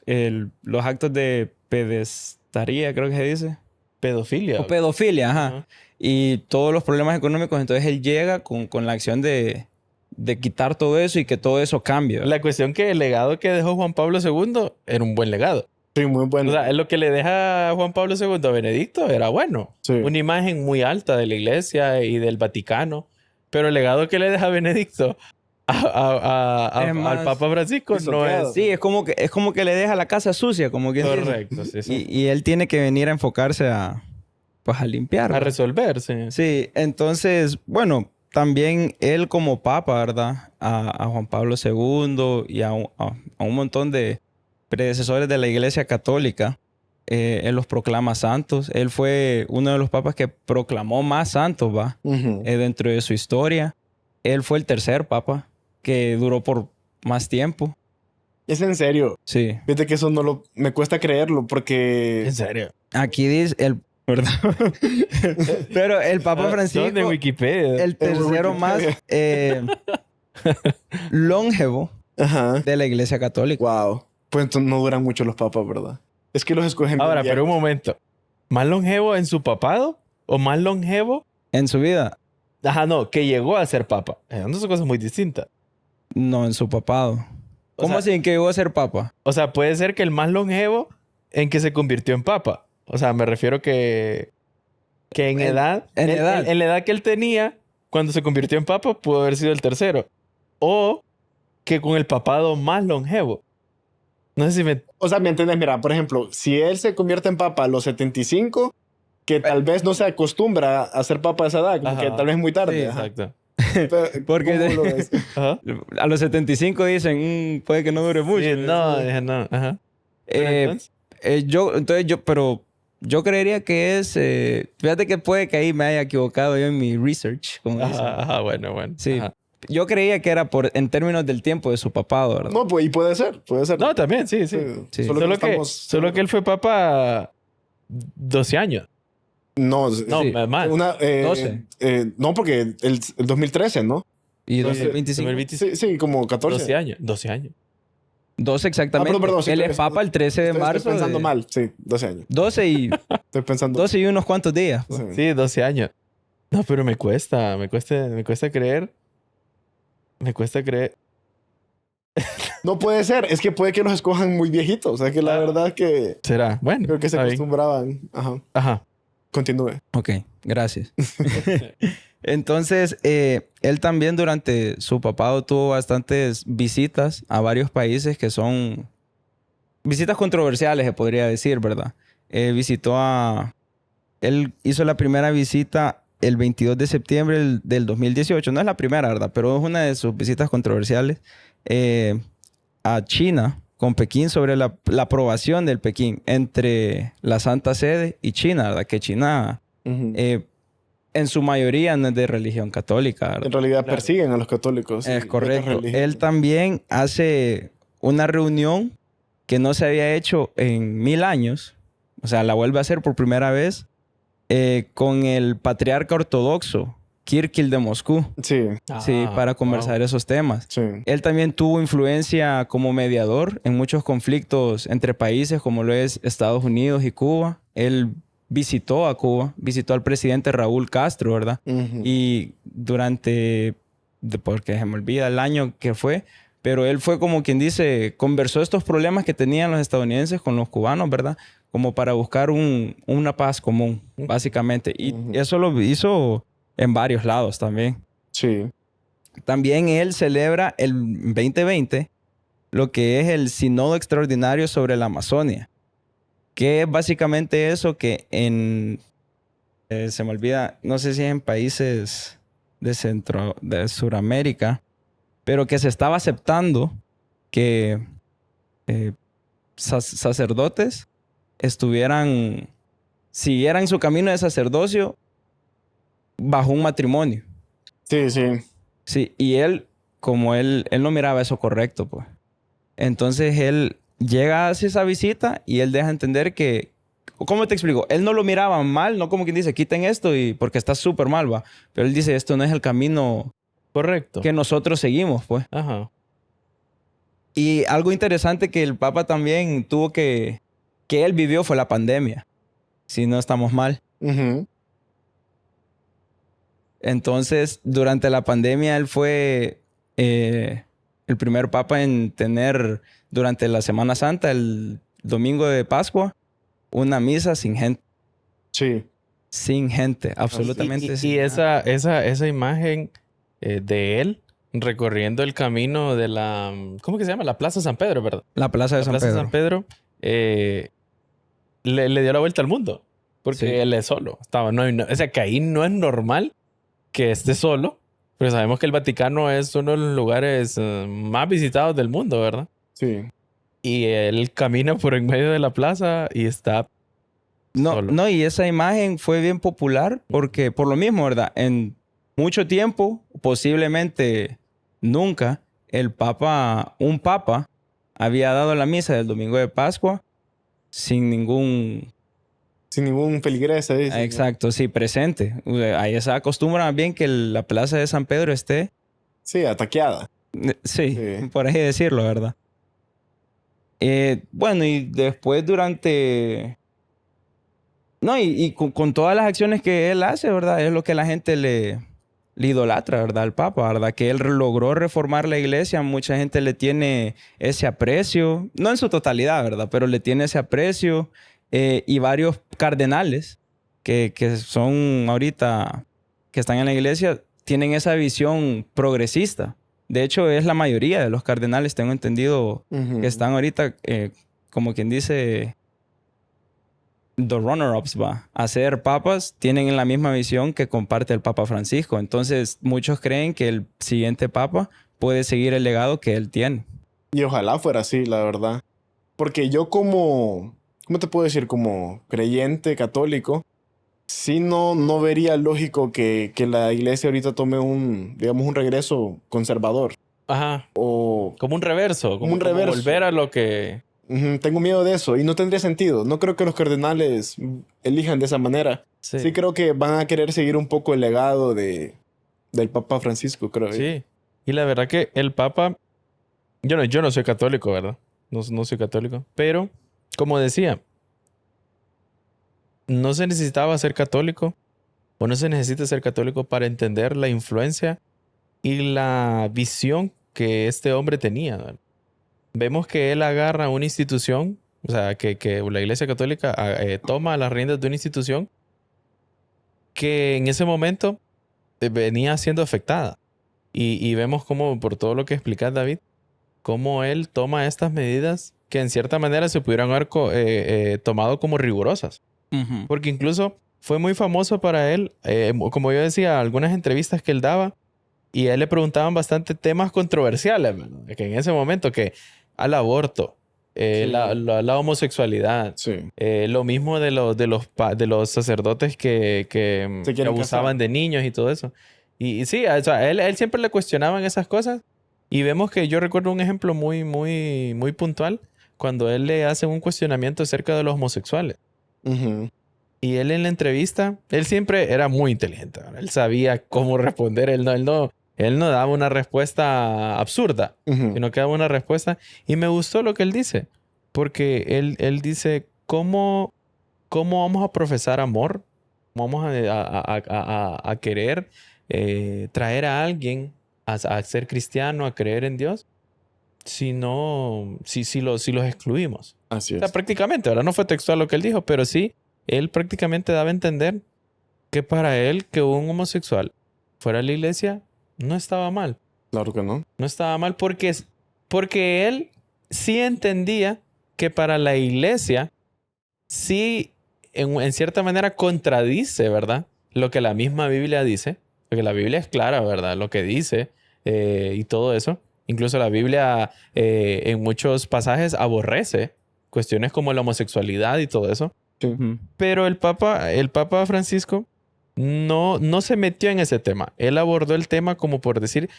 actos de pedestaría, creo que se dice. Pedofilia. O pedofilia, ajá. Ajá. Y todos los problemas económicos. Entonces él llega con la acción de quitar todo eso y que todo eso cambie. La cuestión que el legado que dejó Juan Pablo II era un buen legado. Sí, muy bueno. O sea, lo que le deja Juan Pablo II a Benedicto era bueno. Sí. Una imagen muy alta de la iglesia y del Vaticano. Pero el legado que le deja Benedicto Es más al Papa Francisco no pisoteado. es Sí, es como que le deja la casa sucia, como quien dice. correcto. Sí, sí. Y él tiene que venir a enfocarse a limpiar. A ¿verdad? resolverse. Sí, entonces, bueno, también él como papa, ¿verdad? A Juan Pablo II y a un montón de predecesores de la Iglesia Católica, él los proclama santos. Él fue uno de los papas que proclamó más santos, ¿va? Ujú. Dentro de su historia. Él fue el tercer papa que duró por más tiempo. Es en serio. Sí. Fíjate que eso me cuesta creerlo porque... En serio. Aquí dice ¿verdad? Pero el Papa Francisco, ¿Dónde? Wikipedia. el tercero más longevo Ajá. de la Iglesia Católica. Wow. Pues entonces no duran mucho los papas, ¿verdad? Es que los escogen Ahora, bien pero un viejos. momento. ¿Más longevo en su papado? ¿O más longevo? En su vida, Ajá, no, que llegó a ser papa. Son dos cosas muy distintas. no en su papado. O ¿Cómo sea- así? ¿En que llegó a ser papa? O sea, puede ser que el más longevo en que se convirtió en papa. O sea, me refiero que en edad... en edad. En la edad que él tenía, cuando se convirtió en papa, pudo haber sido el tercero. O que con el papado más longevo. No sé si me... O sea, ¿me entiendes? Mira, por ejemplo, si él se convierte en papa a los 75, que tal vez no se acostumbra a ser papa a esa edad, como Ajá. que tal vez muy tarde. Sí, ajá. exacto. Pero, Porque- ¿cómo lo ves? Ajá. A los 75 dicen, puede que no dure mucho. Sí, no, no. Ajá. Pero entonces, Pero yo creería que es... fíjate que puede que ahí me haya equivocado yo en mi research. Como dicen. ajá, bueno, bueno. Sí. Ajá. Yo creía que era en términos del tiempo de su papado, ¿verdad? No, pues, y puede ser, puede ser. No, también, sí, sí. Sí. Solo, Solo que él fue papa 12 años. No, No, Sí. más. 12. No, porque el 2013, ¿no? Y Entonces, 2025. 2025. Sí, como 14. 12 años. 12 años. 12 exactamente. perdón, sí, Él estoy- es papa el 13 de marzo. Estoy pensando mal, sí, 12 años. 12 y, Estoy pensando... 12 y unos cuantos días. Sí. Sí, 12 años. No, pero me cuesta creer. Me cuesta creer. No puede ser, es que puede que los escojan muy viejitos. O sea, que la verdad es que ¿Será? Bueno. creo que se está bien. acostumbraban. Ajá. Ajá. Continúe. Ok, gracias. Entonces, él también durante su papado tuvo bastantes visitas a varios países que son visitas controversiales, se podría decir, ¿verdad? Él hizo la primera visita el 22 de septiembre del 2018. No es la primera, ¿verdad? Pero es una de sus visitas controversiales a China con Pekín sobre la aprobación del Pekín entre la Santa Sede y China, ¿verdad? Que China... Ujú. en su mayoría no es de religión católica, ¿verdad? En realidad Claro. persiguen a los católicos. y Es otras correcto. religiones. Él también hace una reunión que no se había hecho en 1000 años. O sea, la vuelve a hacer por primera vez con el patriarca ortodoxo, Kirill de Moscú. Sí, Sí, para conversar esos temas. sí. Él también tuvo influencia como mediador en muchos conflictos entre países, como lo es Estados Unidos y Cuba. Él visitó a Cuba, visitó al presidente Raúl Castro, ¿verdad? Ujú. Y porque se me olvida el año que fue, pero él fue como quien dice, conversó estos problemas que tenían los estadounidenses con los cubanos, ¿verdad? Como para buscar una paz común, básicamente. Y Ujú. eso lo hizo en varios lados también. Sí. También él celebra el 2020 lo que es el Sínodo Extraordinario sobre la Amazonia, que es básicamente eso que se me olvida, no sé si es en países de Sudamérica, pero que se estaba aceptando que sacerdotes siguieran su camino de sacerdocio bajo un matrimonio. Sí, sí. Sí, y él no miraba eso correcto, pues. Entonces él llega, hace esa visita y él deja entender que, ¿cómo te explico? Él no lo miraba mal, no como quien dice, quiten esto y porque está súper mal, va. Pero él dice, esto no es el camino Correcto. que nosotros seguimos, pues. Ajá. Y algo interesante que el Papa también tuvo que él vivió fue la pandemia, si no estamos mal. Ujú. Entonces, durante la pandemia, él fue el primer papa en tener, durante la Semana Santa, el domingo de Pascua, una misa sin gente. Sí. Sin gente, absolutamente sin Y nada. esa imagen de él recorriendo el camino de la... ¿Cómo que se llama? La Plaza San Pedro, ¿verdad? La Plaza de La San Plaza Pedro. San Pedro le dio la vuelta al mundo. Porque Sí. él es solo. O sea, que ahí no es normal que esté solo. Pero sabemos que el Vaticano es uno de los lugares más visitados del mundo, ¿verdad? Sí. Y él camina por en medio de la plaza y está No, solo. no, y esa imagen fue bien popular porque, por lo mismo, ¿verdad? En mucho tiempo, posiblemente nunca, un papa, había dado la misa del domingo de Pascua sin ningún... Sin ningún peligresa. Dice. Exacto, sí, presente. Ahí se acostumbra más bien que la plaza de San Pedro esté, Sí, ataqueada. sí, Sí. por así decirlo, ¿verdad? Bueno, y después durante... No, y con todas las acciones que él hace, ¿verdad? Es lo que la gente le idolatra, ¿verdad? Al Papa, ¿verdad? Que él logró reformar la iglesia. Mucha gente le tiene ese aprecio. No en su totalidad, ¿verdad? Pero le tiene ese aprecio. Y varios cardenales que son ahorita, que están en la iglesia, tienen esa visión progresista. De hecho, es la mayoría de los cardenales, tengo entendido, Ujú. que están ahorita, como quien dice... The runner-ups va a ser papas, tienen la misma visión que comparte el Papa Francisco. Entonces, muchos creen que el siguiente papa puede seguir el legado que él tiene. Y ojalá fuera así, la verdad. Porque yo como, ¿cómo te puedo decir? Como creyente católico, sí no vería lógico que la iglesia ahorita tome digamos, un regreso conservador. Ajá. O Como un reverso. Como un como reverso. volver a lo que... tengo miedo de eso y no tendría sentido. No creo que los cardenales elijan de esa manera. Sí. Sí creo que van a querer seguir un poco el legado del Papa Francisco, creo. Sí. Y la verdad que el Papa... Yo no soy católico, ¿verdad? No soy católico. Pero, como decía, no se necesitaba ser católico o no se necesita ser católico para entender la influencia y la visión que este hombre tenía, ¿verdad? Vemos que él agarra una institución, o sea, que la Iglesia Católica toma las riendas de una institución que en ese momento venía siendo afectada. Y vemos cómo, por todo lo que explicas, David, cómo él toma estas medidas que en cierta manera se pudieran haber tomado como rigurosas. Porque incluso fue muy famoso para él, como yo decía, algunas entrevistas que él daba, y a él le preguntaban bastante temas controversiales, mano, que en ese momento, que al aborto, Sí. la homosexualidad, Sí. lo mismo de los sacerdotes que Se quieren abusaban casar. de niños y todo eso. Y sí, o sea, él siempre le cuestionaban esas cosas. Y vemos que yo recuerdo un ejemplo muy puntual cuando él le hace un cuestionamiento acerca de los homosexuales. Ujú. Y él en la entrevista, él siempre era muy inteligente, ¿verdad? Él sabía cómo responder. Él no daba una respuesta absurda, Ujú. sino que daba una respuesta. Y me gustó lo que él dice, porque él dice, ¿cómo vamos a profesar amor? ¿Cómo vamos a querer traer a alguien a ser cristiano, a creer en Dios, si los excluimos? Así O sea, es. prácticamente, ahora no fue textual lo que él dijo, pero sí, él prácticamente daba a entender que para él que un homosexual fuera a la iglesia no estaba mal. Claro que no. No estaba mal porque él sí entendía que para la iglesia sí, en cierta manera contradice, ¿verdad? Lo que la misma Biblia dice. Porque la Biblia es clara, ¿verdad? Lo que dice y todo eso. Incluso la Biblia en muchos pasajes aborrece cuestiones como la homosexualidad y todo eso. Sí. Pero el Papa Francisco no se metió en ese tema. Él abordó el tema como por decir,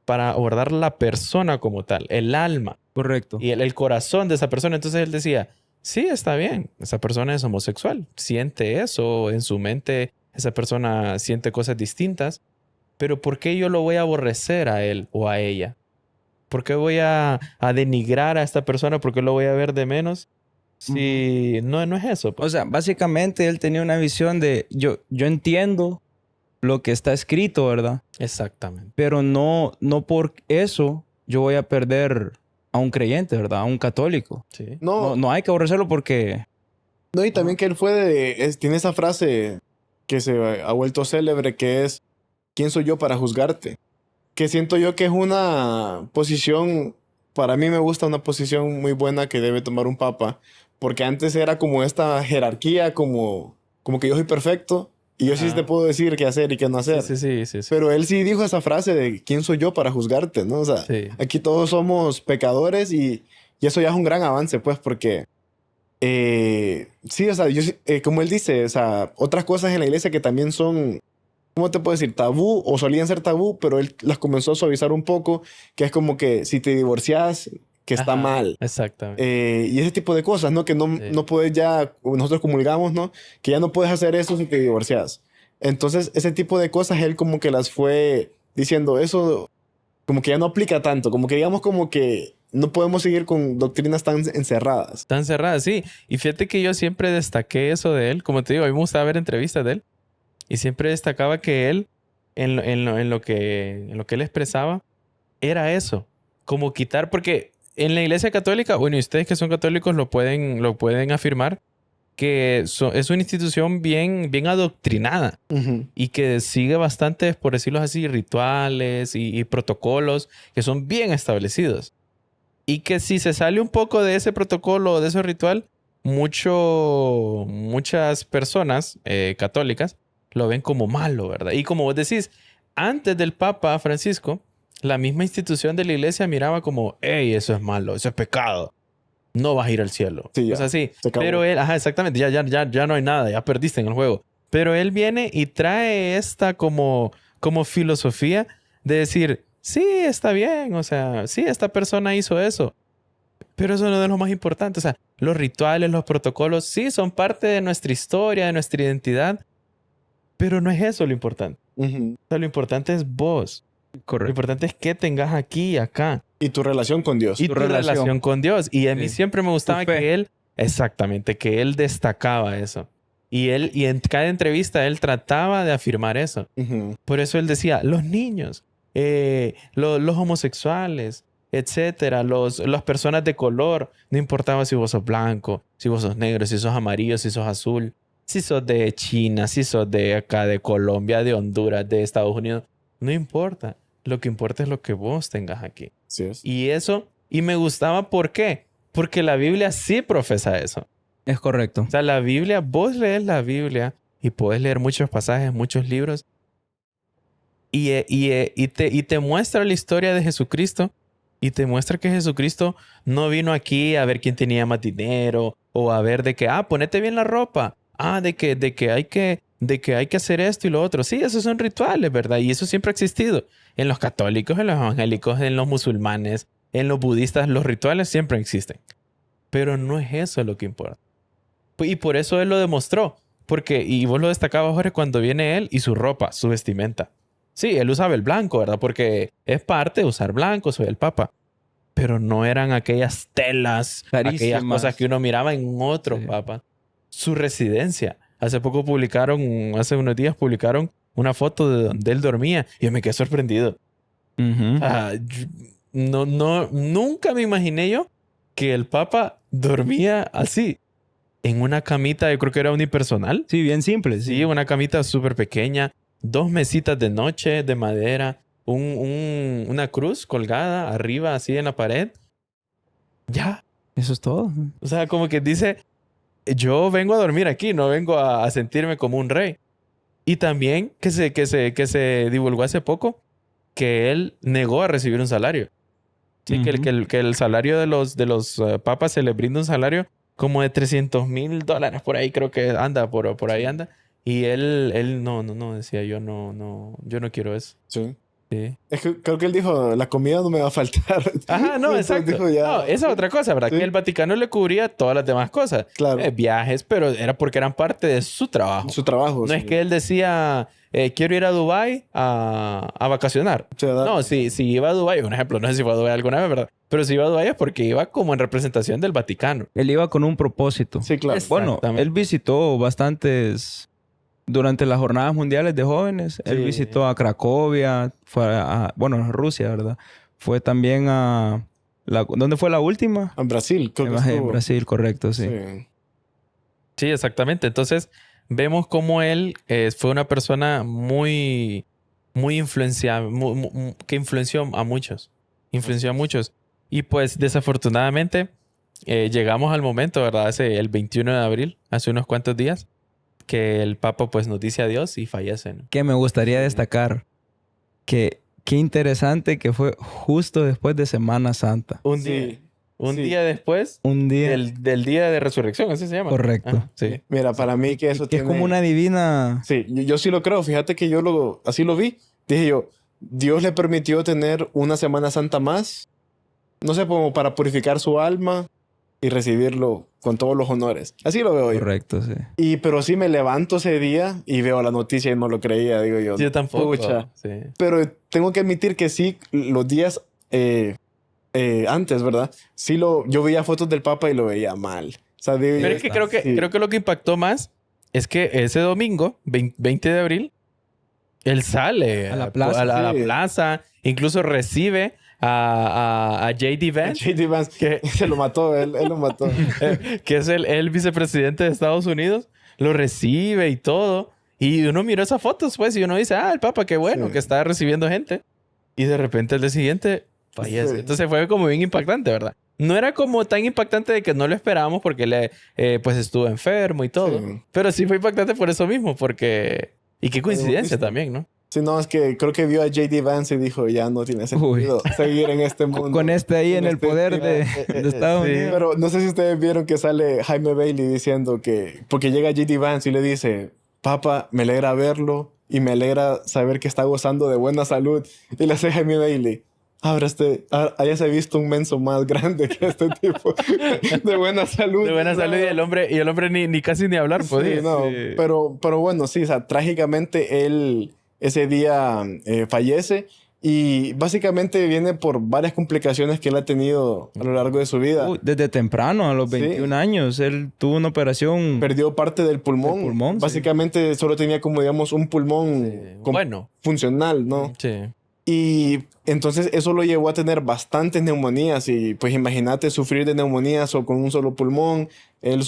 para abordar la persona como tal, el alma Correcto. y el corazón de esa persona. Entonces él decía, sí, está bien, esa persona es homosexual, siente eso, en su mente esa persona siente cosas distintas, pero ¿por qué yo lo voy a aborrecer a él o a ella? ¿Por qué voy a denigrar a esta persona? ¿Por qué lo voy a ver de menos? Si no, no es eso. O Pues. sea, básicamente él tenía una visión de yo entiendo lo que está escrito, ¿verdad? Exactamente. Pero no por eso yo voy a perder a un creyente, ¿verdad? A un católico. Sí. No hay que aborrecerlo porque... No, y también que él tiene esa frase que se ha vuelto célebre que es, ¿quién soy yo para juzgarte? Que siento yo que es una posición, para mí me gusta una posición muy buena que debe tomar un papa, porque antes era como esta jerarquía, como que yo soy perfecto y yo sí Ajá. te puedo decir qué hacer y qué no hacer. Sí. Pero él sí dijo esa frase de, ¿quién soy yo para juzgarte? ¿No? O sea, Sí. aquí todos somos pecadores y eso ya es un gran avance, pues, porque... sí, o sea, como él dice, o sea, otras cosas en la iglesia que también son, ¿cómo te puedo decir? Tabú o solían ser tabú, pero él las comenzó a suavizar un poco, que es como que si te divorcias, que está Ajá, mal. Exactamente. Y ese tipo de cosas, ¿no? Que no puedes ya, nosotros comulgamos, ¿no? Que ya no puedes hacer eso si te divorcias. Entonces, ese tipo de cosas él como que las fue diciendo, eso como que ya no aplica tanto, como que digamos como que no podemos seguir con doctrinas tan encerradas. Tan cerrada, sí. Y fíjate que yo siempre destaqué eso de él. Como te digo, a mí me gustaba ver entrevistas de él. Y siempre destacaba que él, en lo que él expresaba, era eso. Como quitar, porque en la iglesia católica, bueno, y ustedes que son católicos lo pueden afirmar, que es una institución bien adoctrinada Ujú. y que sigue bastantes, por decirlo así, rituales y protocolos que son bien establecidos. Y que si se sale un poco de ese protocolo o de ese ritual, muchas personas católicas lo ven como malo, ¿verdad? Y como vos decís, antes del Papa Francisco, la misma institución de la iglesia miraba como, hey, eso es malo, eso es pecado, no vas a ir al cielo. Sí, O sea, ya, sí. se acabó. Pero él, ajá, exactamente, ya no hay nada, ya perdiste en el juego. Pero él viene y trae esta como filosofía de decir, sí, está bien, o sea, sí, esta persona hizo eso. Pero eso no es lo más importante. O sea, los rituales, los protocolos, sí, son parte de nuestra historia, de nuestra identidad. Pero no es eso lo importante. Ujú. O sea, lo importante es vos. Lo Correcto. importante es qué tengas aquí y acá. Y tu relación con Dios. Y Tu tu relación. relación con Dios. Y a mí Sí. siempre me gustaba Tu fe. que él, exactamente, que él destacaba eso. Y en cada entrevista él trataba de afirmar eso. Ujú. Por eso él decía, los niños, los homosexuales, etcétera, las personas de color, no importaba si vos sos blanco, si vos sos negro, si sos amarillo, si sos azul, si sos de China, si sos de acá, de Colombia, de Honduras, de Estados Unidos, no importa. Lo que importa es lo que vos tengas aquí. Así es. Y me gustaba, ¿por qué? Porque la Biblia sí profesa eso. Es correcto. O sea, la Biblia, vos lees la Biblia y puedes leer muchos pasajes, muchos libros y te muestra la historia de Jesucristo y te muestra que Jesucristo no vino aquí a ver quién tenía más dinero o a ver de que, ponete bien la ropa, de que hay que hacer esto y lo otro. Sí, esos son rituales, ¿verdad? Y eso siempre ha existido. En los católicos, en los evangélicos, en los musulmanes, en los budistas, los rituales siempre existen. Pero no es eso lo que importa. Y por eso él lo demostró. Porque, y vos lo destacabas, Jorge, cuando viene él y su ropa, su vestimenta. Sí, él usaba el blanco, ¿verdad? Porque es parte de usar blanco, soy el papa. Pero no eran aquellas telas, aquellas Carísimas. cosas que uno miraba en otros Sí. papas. Su residencia. Hace unos días publicaron una foto de donde él dormía y yo me quedé sorprendido. Ujú. Nunca me imaginé yo que el papa dormía así. En una camita, yo creo que era unipersonal. Sí, bien simple. Sí, una camita súper pequeña, 2 mesitas de noche de madera, una cruz colgada arriba así en la pared. Ya. Eso es todo. O sea, como que dice, yo vengo a dormir aquí, no vengo a sentirme como un rey. Y también que se divulgó hace poco que él negó a recibir un salario. Sí, Ujú. que el salario de los papas se le brinda un salario como de $300,000 por ahí, creo que anda, por ahí anda. Y él no, decía, yo no quiero eso. Sí. Sí. Es que creo que él dijo, la comida no me va a faltar. Ajá, no, Entonces exacto. dijo, ya. No, esa es otra cosa, ¿verdad? Sí. Que el Vaticano le cubría todas las demás cosas. Claro. Viajes, pero era porque eran parte de su trabajo. Su trabajo. No es que él decía, quiero ir a Dubái a vacacionar. O sea, No, si iba a Dubái, un ejemplo, no sé si fue a Dubái alguna vez, ¿verdad? Pero si iba a Dubái es porque iba como en representación del Vaticano. Él iba con un propósito. Sí, claro. Bueno, Exactamente. él visitó bastantes... Durante las jornadas mundiales de jóvenes, él Sí. visitó a Cracovia, fue a Rusia, ¿verdad? Fue también a... ¿Dónde fue la última? En Brasil, creo que En estuvo. Brasil, correcto, sí. Sí, exactamente. Entonces, vemos cómo él fue una persona muy influenciada, que influenció a muchos. Influenció a muchos. Y pues, desafortunadamente, llegamos al momento, ¿verdad? El 21 de abril, hace unos cuantos días, que el Papa pues nos dice adiós y fallece, ¿no? Que me gustaría Sí. destacar que qué interesante que fue justo después de Semana Santa. Un Sí. día. Un Sí. día después Un día del día de resurrección, así se llama. correcto. Ajá, sí. Mira, para mí que eso Que es tiene... como una divina... Sí, yo sí lo creo. Fíjate que así lo vi. Dije yo, Dios le permitió tener una Semana Santa más, no sé, como para purificar su alma y recibirlo con todos los honores. Así lo veo yo. Correcto, sí. Pero sí me levanto ese día y veo la noticia y no lo creía, digo yo. Yo tampoco. Pucha. Sí. Pero tengo que admitir que sí, los días antes, ¿verdad? Sí yo veía fotos del Papa y lo veía mal. O sea, digo yo, Pero es que sí. creo que lo que impactó más es que ese domingo, 20 de abril, él sale A la plaza, a la sí. plaza, incluso recibe a J.D. Vance, J.D. Vance, que, se lo mató, él lo mató. que es el vicepresidente de Estados Unidos, lo recibe y todo. Y uno miró esas fotos, pues, y uno dice, el Papa, qué bueno, Sí. que está recibiendo gente. Y de repente el día siguiente fallece. Sí. Entonces fue como bien impactante, ¿verdad? No era como tan impactante de que no lo esperábamos porque pues estuvo enfermo y todo. Sí. Pero sí fue impactante por eso mismo, porque... Y qué coincidencia visto. también, ¿no? Sí, no, es que creo que vio a J.D. Vance y dijo, ya no tiene sentido seguir en este mundo. Con este ahí en el este- poder de Estados sí. Unidos. Pero no sé si ustedes vieron que sale Jaime Bailey diciendo que... Porque llega J.D. Vance y le dice, Papa, me alegra verlo y me alegra saber que está gozando de buena salud. Y le hace Jaime Bailey, hayase visto un menso más grande que este tipo de buena salud. De buena salud y el hombre ni casi ni hablar podía. Sí, no, Sí. pero bueno, sí, o sea, trágicamente él ese día fallece y básicamente viene por varias complicaciones que él ha tenido a lo largo de su vida. Desde temprano, a los Sí. 21 años, él tuvo una operación... Perdió parte del pulmón. Del pulmón, sí. Básicamente solo tenía como, digamos, un pulmón Bueno. funcional, ¿no? Sí. Y entonces eso lo llevó a tener bastantes neumonías y pues imagínate sufrir de neumonías o con un solo pulmón. Él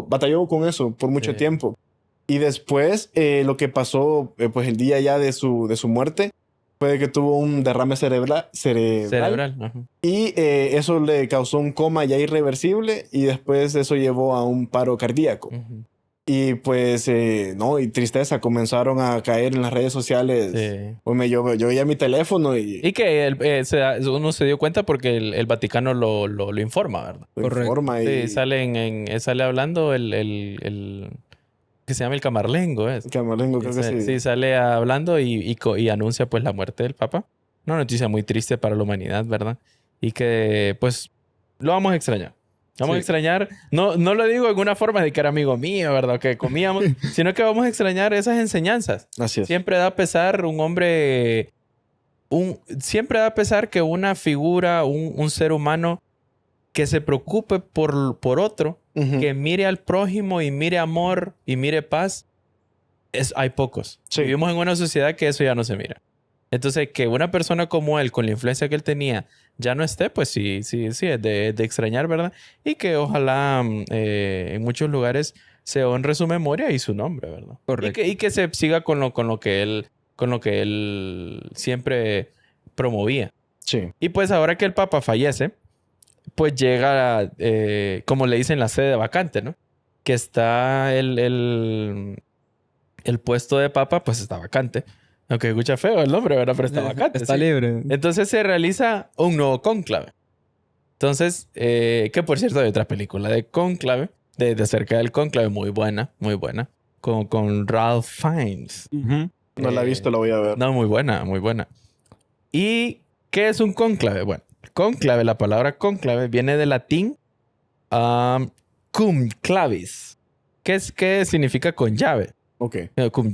batalló con eso por mucho Sí. tiempo. Y después lo que pasó pues el día ya de su muerte fue que tuvo un derrame cerebral. Cerebral. Ajá. Y eso le causó un coma ya irreversible y después eso llevó a un paro cardíaco. Ujú. Y pues, no, y tristeza, comenzaron a caer en las redes sociales. Sí. Pues yo veía mi teléfono y Y que uno se dio cuenta porque el Vaticano lo informa, ¿verdad? lo Correcto. informa y Sí, sale hablando el que se llama el Camarlengo, ¿es? Camarlengo creo que sí. Sí, sale hablando y anuncia pues la muerte del Papa. Una noticia muy triste para la humanidad, ¿verdad? Y que pues lo vamos a extrañar. Vamos a Sí. extrañar, no lo digo en una forma de que era amigo mío, ¿verdad? Que comíamos, sino que vamos a extrañar esas enseñanzas. Así es. Siempre da pesar un hombre, siempre da pesar que una figura, un ser humano que se preocupe por otro, Ujú. que mire al prójimo y mire amor y mire paz, hay pocos. Sí. Vivimos en una sociedad que eso ya no se mira. Entonces, que una persona como él, con la influencia que él tenía, ya no esté, pues sí, es de extrañar, ¿verdad? Y que ojalá en muchos lugares se honre su memoria y su nombre, ¿verdad? Correcto. Y que se siga con lo que él siempre promovía. Sí. Y pues ahora que el Papa fallece, pues llega, como le dicen, la sede vacante, ¿no? Que está el puesto de Papa, pues está vacante. Aunque escucha feo el nombre, ¿verdad? Pero está vacante. Está sí. libre. Entonces se realiza un nuevo cónclave. Entonces, que por cierto hay otra película de cónclave, de acerca del cónclave, muy buena, con Ralph Fiennes. Ujú. No la he visto, la voy a ver. No, muy buena, muy buena. ¿Y qué es un cónclave? Bueno, cónclave, la palabra cónclave viene del latín cum clavis. ¿Qué significa con llave? Ok. Cum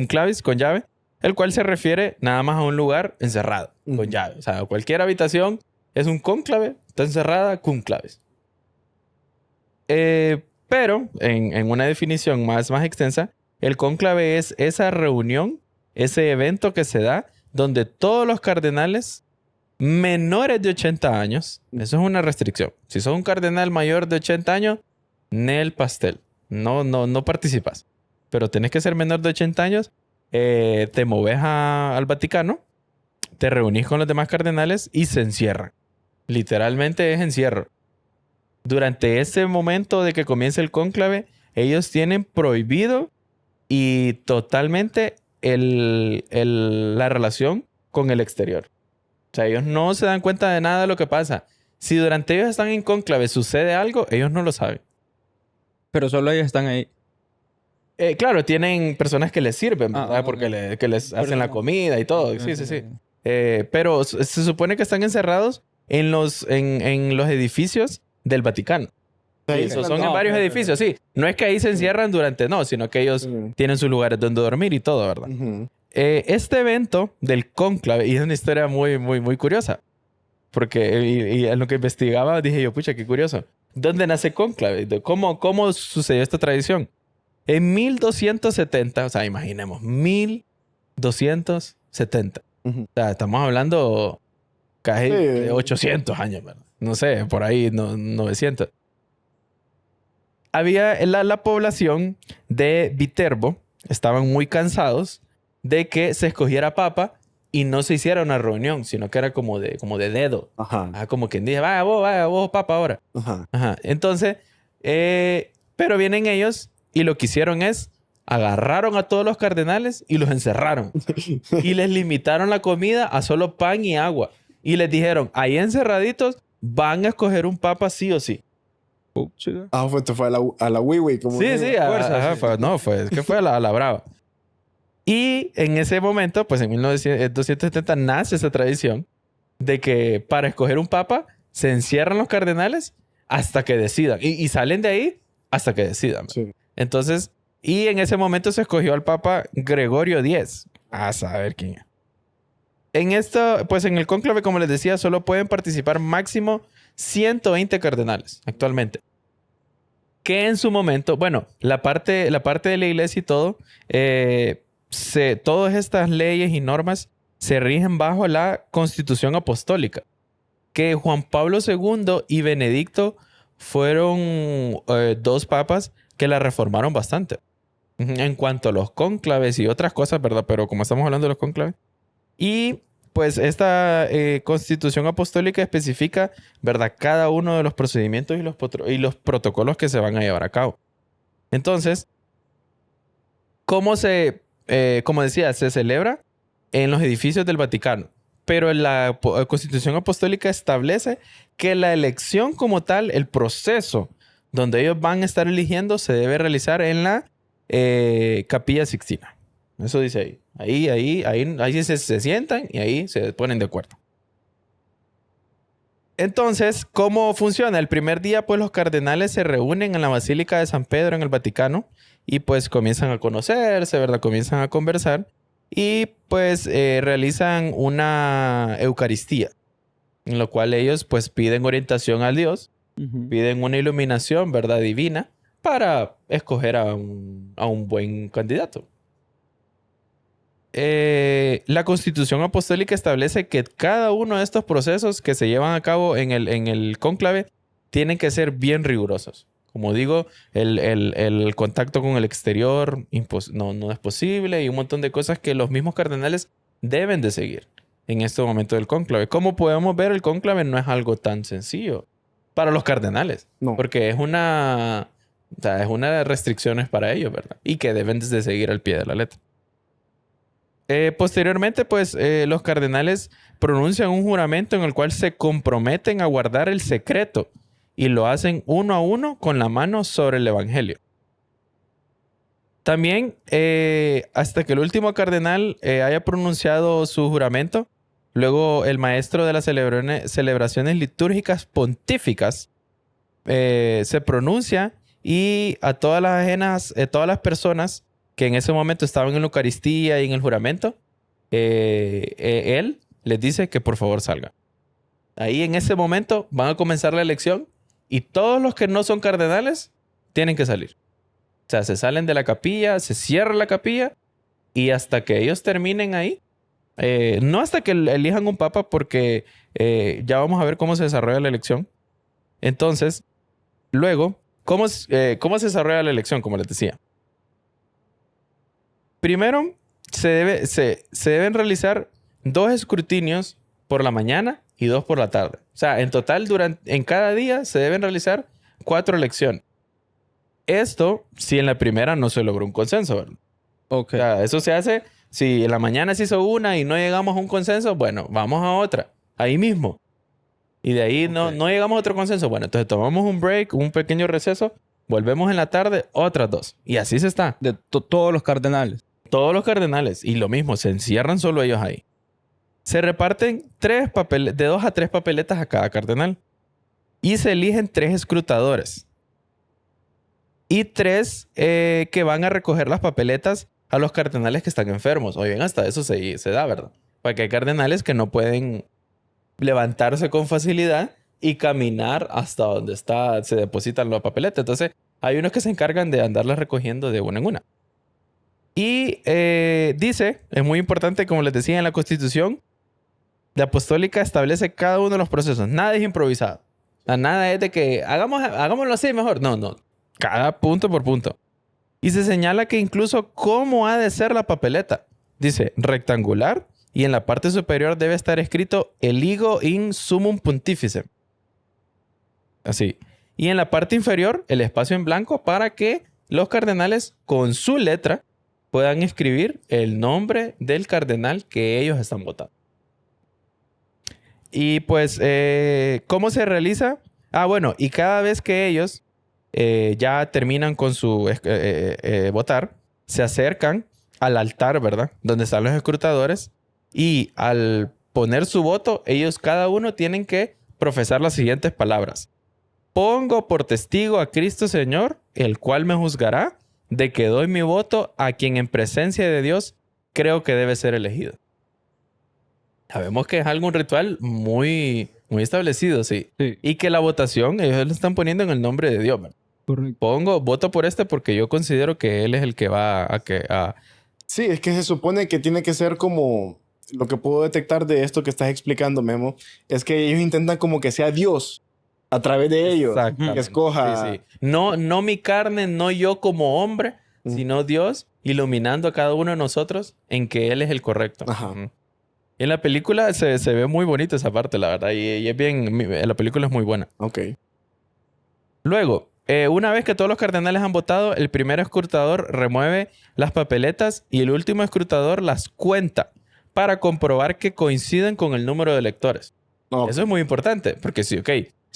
clavis, con llave, el cual se refiere nada más a un lugar encerrado, con Ujú. llave. O sea, cualquier habitación es un cónclave, está encerrada, cum clavis. Pero en una definición más extensa, el cónclave es esa reunión, ese evento que se da donde todos los cardenales menores de 80 años, eso es una restricción. Si sos un cardenal mayor de 80 años, Nel pastel. No participas. Pero tenés que ser menor de 80 años, te moves al Vaticano, te reunís con los demás cardenales y se encierran. Literalmente es encierro. Durante ese momento de que comienza el cónclave, ellos tienen prohibido y totalmente la relación con el exterior. O sea, ellos no se dan cuenta de nada de lo que pasa. Si durante ellos están en cónclave sucede algo, ellos no lo saben. Pero solo ellos están ahí. Claro, tienen personas que les sirven, ¿verdad? Ok. Porque que les hacen la Personas. comida y todo. Sí. Pero se supone que están encerrados en los edificios del Vaticano. Ahí Sí, se son en no, varios ok. edificios, sí. No es que ahí se encierran durante, no, sino que ellos Ujú. tienen sus lugares donde dormir y todo, ¿verdad? Ujú. Este evento del cónclave, y es una historia muy curiosa, porque y en lo que investigaba dije yo, pucha, qué curioso. ¿Dónde nace cónclave? ¿Cómo sucedió esta tradición? En 1270, o sea, imaginemos, 1270. Ujú. O sea, estamos hablando casi Sí. de 800 años, ¿verdad? No sé, por ahí 900. Había la población de Viterbo, estaban muy cansados de que se escogiera papa y no se hiciera una reunión, sino que era como de dedo. Ajá. Como quien dice, vaya vos, papa ahora. Ajá. Ajá. Entonces, pero vienen ellos y lo que hicieron es agarraron a todos los cardenales y los encerraron. Y les limitaron la comida a solo pan y agua. Y les dijeron, ahí encerraditos van a escoger un papa sí o sí. Chica. Ah, pues te fue a la Wiwi. Como Sí, digo. sí, Fuerza, sí. es que fue a la brava. Y en ese momento, pues en 1270 nace esa tradición de que para escoger un papa se encierran los cardenales hasta que decidan. Y salen de ahí hasta que decidan. Sí. Entonces, y en ese momento se escogió al papa Gregorio X. A saber quién es. En esto, pues en el cónclave, como les decía, solo pueden participar máximo 120 cardenales actualmente. Que en su momento, bueno, la parte de la iglesia y todo, todas estas leyes y normas se rigen bajo la Constitución Apostólica, que Juan Pablo II y Benedicto fueron dos papas que la reformaron bastante. En cuanto a los cónclaves y otras cosas, ¿verdad? Pero como estamos hablando de los cónclaves. Y pues esta Constitución Apostólica especifica, ¿verdad? Cada uno de los procedimientos y los protocolos que se van a llevar a cabo. Entonces, como decía, se celebra en los edificios del Vaticano. Pero la Constitución Apostólica establece que la elección como tal, el proceso donde ellos van a estar eligiendo, se debe realizar en la Capilla Sixtina. Eso dice ahí. Ahí se sientan y ahí se ponen de acuerdo. Entonces, ¿cómo funciona? El primer día, pues los cardenales se reúnen en la Basílica de San Pedro en el Vaticano y pues comienzan a conocerse, ¿verdad? Comienzan a conversar y pues realizan una Eucaristía, en lo cual ellos pues piden orientación al Dios, piden una iluminación, ¿verdad? Divina para escoger a un buen candidato. La Constitución Apostólica establece que cada uno de estos procesos que se llevan a cabo en el cónclave tienen que ser bien rigurosos. Como digo, el contacto con el exterior no es posible y un montón de cosas que los mismos cardenales deben de seguir en este momento del cónclave. Como podemos ver, el cónclave no es algo tan sencillo para los cardenales, No. porque es una de restricciones para ellos, ¿verdad? Y que deben de seguir al pie de la letra. Posteriormente, pues los cardenales pronuncian un juramento en el cual se comprometen a guardar el secreto y lo hacen uno a uno con la mano sobre el evangelio. También, hasta que el último cardenal haya pronunciado su juramento, Luego, el maestro de las celebraciones litúrgicas pontíficas se pronuncia y a todas todas las personas que en ese momento estaban en la Eucaristía y en el juramento, él les dice que por favor salgan. Ahí en ese momento van a comenzar la elección y todos los que no son cardenales tienen que salir. O sea, se salen de la capilla, se cierra la capilla y hasta que ellos terminen ahí, no hasta que elijan un papa porque ya vamos a ver cómo se desarrolla la elección. Entonces, luego, ¿cómo se desarrolla la elección? Como les decía. Primero, se deben realizar 2 escrutinios por la mañana y 2 por la tarde. O sea, en total, en cada día se deben realizar 4 elecciones. Esto, si en la primera no se logró un consenso, ¿verdad? Ok. O sea, eso se hace, si en la mañana se hizo una y no llegamos a un consenso, bueno, vamos a otra, ahí mismo. Y de ahí no llegamos a otro consenso. Bueno, entonces tomamos un break, un pequeño receso, volvemos en la tarde, otras 2. Y así se está. De todos los cardenales. Todos los cardenales. Y lo mismo, se encierran solo ellos ahí. Se reparten de 2 a 3 papeletas a cada cardenal. Y se eligen 3 escrutadores. Y 3 que van a recoger las papeletas a los cardenales que están enfermos. O bien, hasta eso se da, ¿verdad? Porque hay cardenales que no pueden levantarse con facilidad y caminar hasta donde se depositan los papeletas. Entonces, hay unos que se encargan de andarlas recogiendo de una en una. Y dice, es muy importante, como les decía en la Constitución, la Apostólica establece cada uno de los procesos. Nada es improvisado. O sea, nada es de que hagámoslo así mejor. No. Cada punto por punto. Y se señala que incluso cómo ha de ser la papeleta. Dice, rectangular, y en la parte superior debe estar escrito eligo in summum pontificem. Así. Y en la parte inferior, el espacio en blanco para que los cardenales con su letra puedan escribir el nombre del cardenal que ellos están votando. Y pues, ¿cómo se realiza? Bueno, y cada vez que ellos ya terminan con su votar, se acercan al altar, ¿verdad? Donde están los escrutadores. Y al poner su voto, ellos cada uno tienen que profesar las siguientes palabras. Pongo por testigo a Cristo Señor, el cual me juzgará, de que doy mi voto a quien en presencia de Dios creo que debe ser elegido. Sabemos que es algún ritual muy, muy establecido, sí. Y que la votación ellos lo están poniendo en el nombre de Dios, ¿verdad? Correcto. Voto por este porque yo considero que él es el que va a... Sí, es que se supone que tiene que ser como... Lo que puedo detectar de esto que estás explicando, Memo, es que ellos intentan como que sea Dios a través de ellos. Exactamente. Que escoja... Sí. No mi carne, no yo como hombre, sino Dios iluminando a cada uno de nosotros en que Él es el correcto. Ajá. En la película se ve muy bonito esa parte, la verdad. Y es bien... La película es muy buena. Ok. Luego, una vez que todos los cardenales han votado, el primer escrutador remueve las papeletas y el último escrutador las cuenta para comprobar que coinciden con el número de electores. Okay. Eso es muy importante, porque si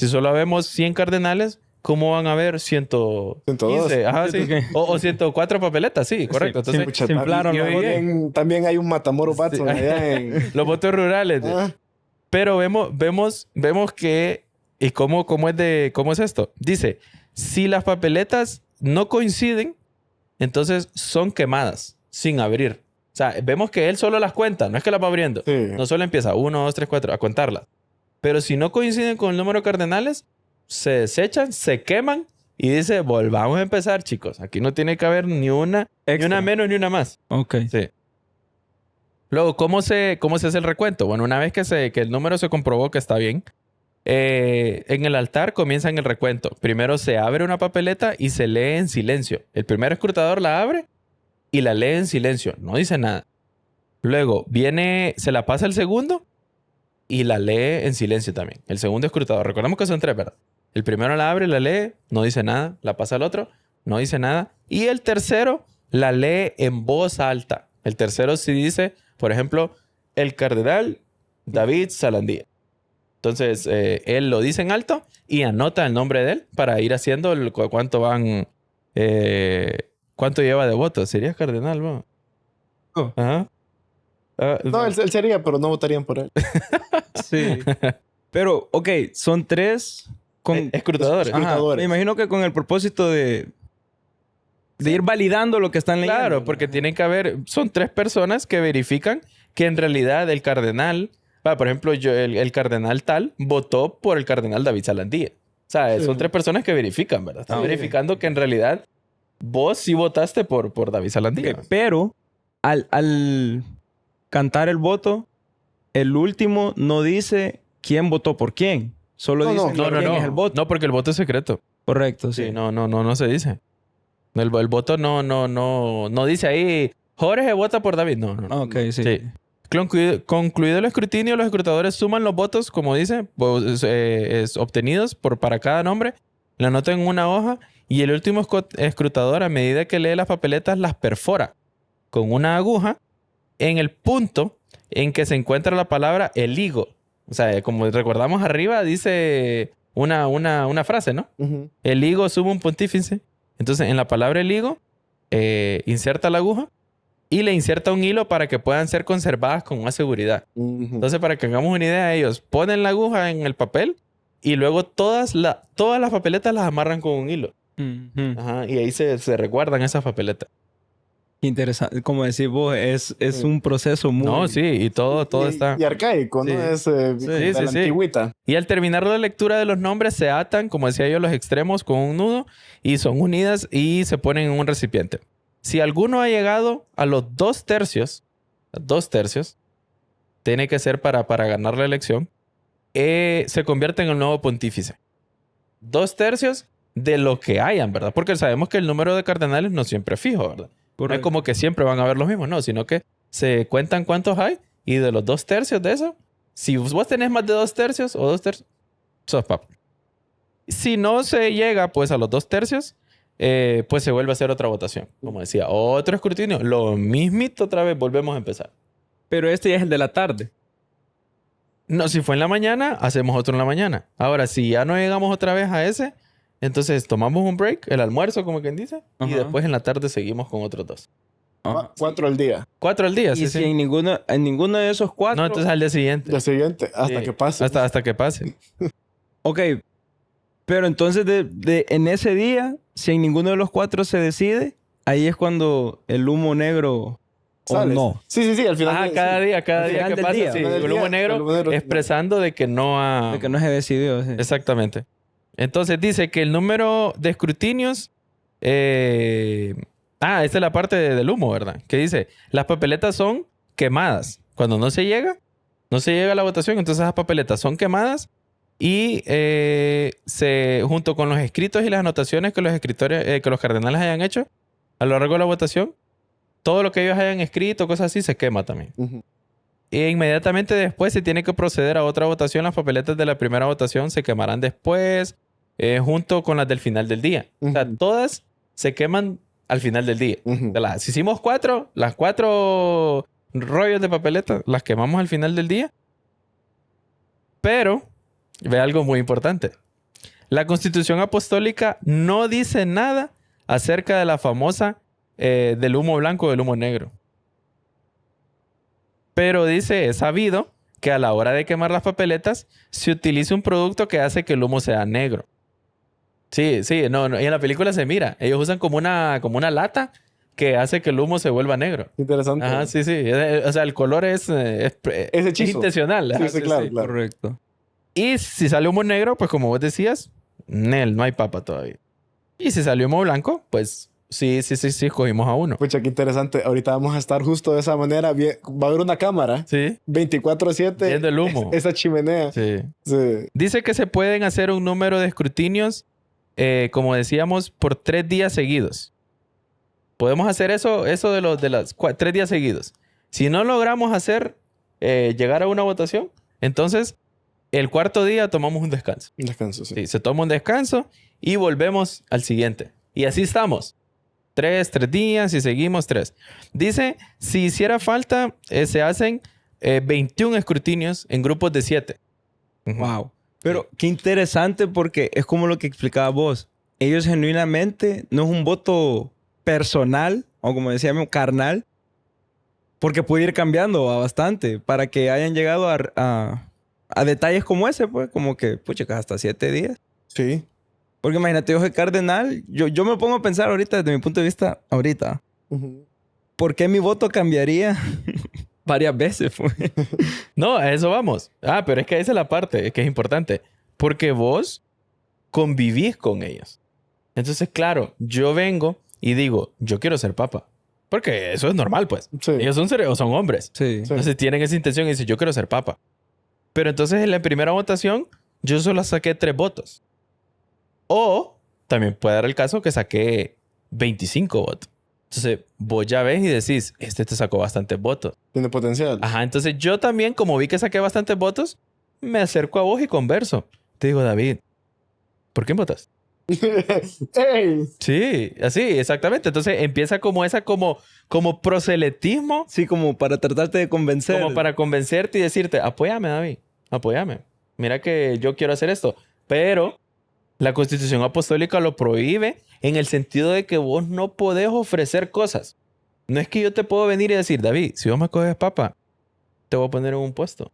solo vemos 100 cardenales, ¿cómo van a haber 115? 102. Ajá, sí. O 104 papeleles, sí, correcto. Sí, Entonces, se inflaron. También hay un Matamoros Watson allá en... los votos rurales. Pero vemos que... ¿Y cómo es esto? Dice, si las papeletas no coinciden, entonces son quemadas sin abrir. O sea, vemos que él solo las cuenta, no es que las va abriendo. Sí. No solo empieza 1, 2, 3, 4 a contarlas. Pero si no coinciden con el número de cardenales, se desechan, se queman y dice, volvamos a empezar, chicos. Aquí no tiene que haber ni una menos ni una más. Ok. Sí. Luego, ¿cómo se hace el recuento? Bueno, una vez que el número se comprobó que está bien, en el altar comienzan el recuento. Primero se abre una papeleta y se lee en silencio. El primer escrutador la abre y la lee en silencio. No dice nada. Luego se la pasa el segundo y la lee en silencio también. El segundo escrutador. Recordemos que son 3, ¿verdad? El primero la abre, la lee, no dice nada. La pasa al otro, no dice nada. Y el tercero la lee en voz alta. El tercero sí dice, por ejemplo, el cardenal David Salandía. Entonces, él lo dice en alto y anota el nombre de él para ir haciendo cuánto van... ¿Cuánto lleva de votos? ¿Sería cardenal, no? Oh. Ajá. No, él sería, pero no votarían por él. Sí. Pero, ok, son 3 con... Escrutadores. Ajá, escrutadores. me imagino que con el propósito de ir validando lo que están leyendo. Claro, porque tienen que haber... Son 3 personas que verifican que en realidad el cardenal... por ejemplo, el cardenal tal votó por el cardenal David Salandía. O sea, Sí. son 3 personas que verifican, ¿verdad? Están Sí. verificando que en realidad vos sí votaste por David Salandía. Ok, pero al cantar el voto, el último no dice quién votó por quién. Solo No, dice no, quién es el voto. No, porque el voto es secreto. Correcto, sí. Sí, no se dice. El voto no dice ahí, Jorge vota por David. No. Ah, ok, sí. Sí. Concluido el escrutinio, los escrutadores suman los votos, como dice, pues, obtenidos para cada nombre, la anotan en una hoja y el último escrutador, a medida que lee las papeletas, las perfora con una aguja en el punto en que se encuentra la palabra eligo. O sea, como recordamos arriba, dice una frase, ¿no? Ujú. Eligo sumum pontífice. Entonces, en la palabra eligo, inserta la aguja y le inserta un hilo para que puedan ser conservadas con más seguridad. Ujú. Entonces, para que hagamos una idea, ellos ponen la aguja en el papel y luego todas las papeletas las amarran con un hilo. Ujú. Ajá, y ahí se resguardan esas papeletas. Interesante. Como decís vos, es Sí. un proceso muy... No, sí, y todo está... Y arcaico, ¿no? Sí. Es Sí, de la sí. antigüita. Y al terminar la lectura de los nombres, se atan, como decía yo, los extremos con un nudo y son unidas y se ponen en un recipiente. Si alguno ha llegado a los 2/3, tiene que ser para ganar la elección, se convierte en el nuevo pontífice. 2/3 de lo que hayan, ¿verdad? Porque sabemos que el número de cardenales no siempre es fijo, ¿verdad? No es Correcto. como que siempre van a haber los mismos, no, sino que se cuentan cuántos hay y de los 2/3 de eso, si vos tenés más de 2/3 o 2/3, sos papa. Si no se llega pues a los 2/3, pues se vuelve a hacer otra votación. Como decía, otro escrutinio, lo mismito otra vez, volvemos a empezar. Pero este ya es el de la tarde. No, si fue en la mañana, hacemos otro en la mañana. Ahora, si ya no llegamos otra vez a ese, entonces tomamos un break, el almuerzo, como quien dice, y Ajá. después en la tarde seguimos con otros 2. Ah. 4 al día. 4 al día, Y sí, si sí. en ninguno de esos 4... No, entonces al día siguiente. Día siguiente, hasta Sí, que pase. Hasta que pase. Ok. Pero entonces en ese día, si en ninguno de los 4 se decide, ahí es cuando el humo negro... ¿O Sales. no? Sí, al final. Ajá, cada sí. día Al final que del pasa, día. sí, Al final del el humo día, negro el humo negro. expresando de que no ha... De que no se decidió. Sí. Exactamente. Entonces dice que el número de escrutinios... esta es la parte del humo, ¿verdad? Que dice, las papeletas son quemadas. Cuando no se llega a la votación, entonces esas papeletas son quemadas y junto con los escritos y las anotaciones que los cardenales hayan hecho a lo largo de la votación, todo lo que ellos hayan escrito, cosas así, se quema también. Ujú. E inmediatamente después se tiene que proceder a otra votación. Las papeletas de la primera votación se quemarán después, junto con las del final del día. O sea, Ujú. todas se queman al final del día. Ujú. Si hicimos 4, las 4 rollos de papeleta las quemamos al final del día. Pero, ve algo muy importante. La Constitución Apostólica no dice nada acerca de la famosa del humo blanco o del humo negro. Pero dice, es sabido que a la hora de quemar las papeletas se utiliza un producto que hace que el humo sea negro. Sí, no, y en la película se mira. Ellos usan como una lata que hace que el humo se vuelva negro. Interesante. Ajá, sí. O sea, el color es hechizo. intencional. Sí, Ajá, sí, claro. Correcto. Y si sale humo negro, pues como vos decías, no hay papa todavía. Y si salió humo blanco, pues sí, escogimos a uno. Pucha, qué interesante. Ahorita vamos a estar justo de esa manera. Va a haber una cámara Sí, 24/7. viendo el humo. Esa chimenea. Sí. Sí. Dice que se pueden hacer un número de escrutinios, como decíamos, por 3 días seguidos. Podemos hacer eso de los 3 días seguidos. Si no logramos llegar a una votación, entonces el cuarto día tomamos un descanso. Un descanso, sí. Sí, se toma un descanso y volvemos al siguiente. Y así estamos. 3 días y seguimos 3. Dice, si hiciera falta, se hacen 21 escrutinios en grupos de 7. Ujú. Wow. Pero qué interesante porque es como lo que explicabas vos. Ellos genuinamente no es un voto personal o como decíamos carnal, Porque puede ir cambiando bastante para que hayan llegado a detalles como ese, pues, como que, pucha, hasta 7 días. Sí. Porque imagínate, yo soy cardenal, yo me pongo a pensar ahorita, desde mi punto de vista, ahorita, Ujú. ¿por qué mi voto cambiaría varias veces? Pues? No, a eso vamos. Ah, pero es que esa es la parte que es importante. Porque vos convivís con ellos. Entonces, claro, yo vengo y digo, yo quiero ser papa. Porque eso es normal, pues. Sí. Ellos son hombres. Sí. Sí. Entonces tienen esa intención y dicen, yo quiero ser papa. Pero entonces en la primera votación, yo solo saqué 3 votos. O también puede dar el caso que saqué 25 votos. Entonces vos ya ves y decís, este te sacó bastantes votos. Tiene potencial. Ajá, entonces yo también, como vi que saqué bastantes votos, me acerco a vos y converso. Te digo, David, ¿por qué votas? ¡Ey! Sí, así, exactamente. Entonces empieza como como proselitismo, Sí, como para tratarte de convencer. como para convencerte y decirte, apóyame, David, apóyame. Mira que yo quiero hacer esto. Pero la Constitución Apostólica lo prohíbe en el sentido de que vos no podés ofrecer cosas. No es que yo te puedo venir y decir, David, si vos me coges papa, te voy a poner en un puesto.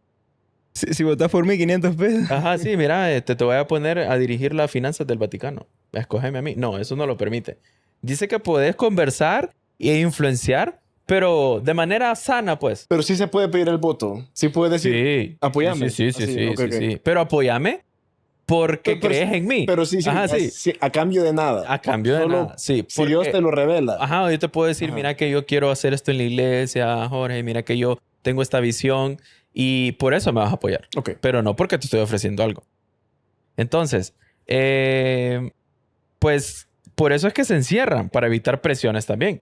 Si votas por mí, 500 pesos. Ajá, sí, mira, te voy a poner a dirigir las finanzas del Vaticano. Escógeme a mí. No, eso no lo permite. Dice que podés conversar e influenciar, pero de manera sana, pues. Pero sí se puede pedir el voto. Sí puede decir, Sí. apóyame. Sí, sí, Así, sí, ok, sí, ok. sí. Pero apóyame porque Pero crees en mí. Pero sí, Ajá, sí. sí, a cambio de nada. A cambio de Solo nada. Sí, Si Dios porque- te lo revela. Ajá, yo te puedo decir, Ajá. mira que yo quiero hacer esto en la iglesia, Jorge, mira que yo tengo esta visión y por eso me vas a apoyar. Ok. Pero no porque te estoy ofreciendo algo. Entonces, pues por eso es que se encierran, para evitar presiones también.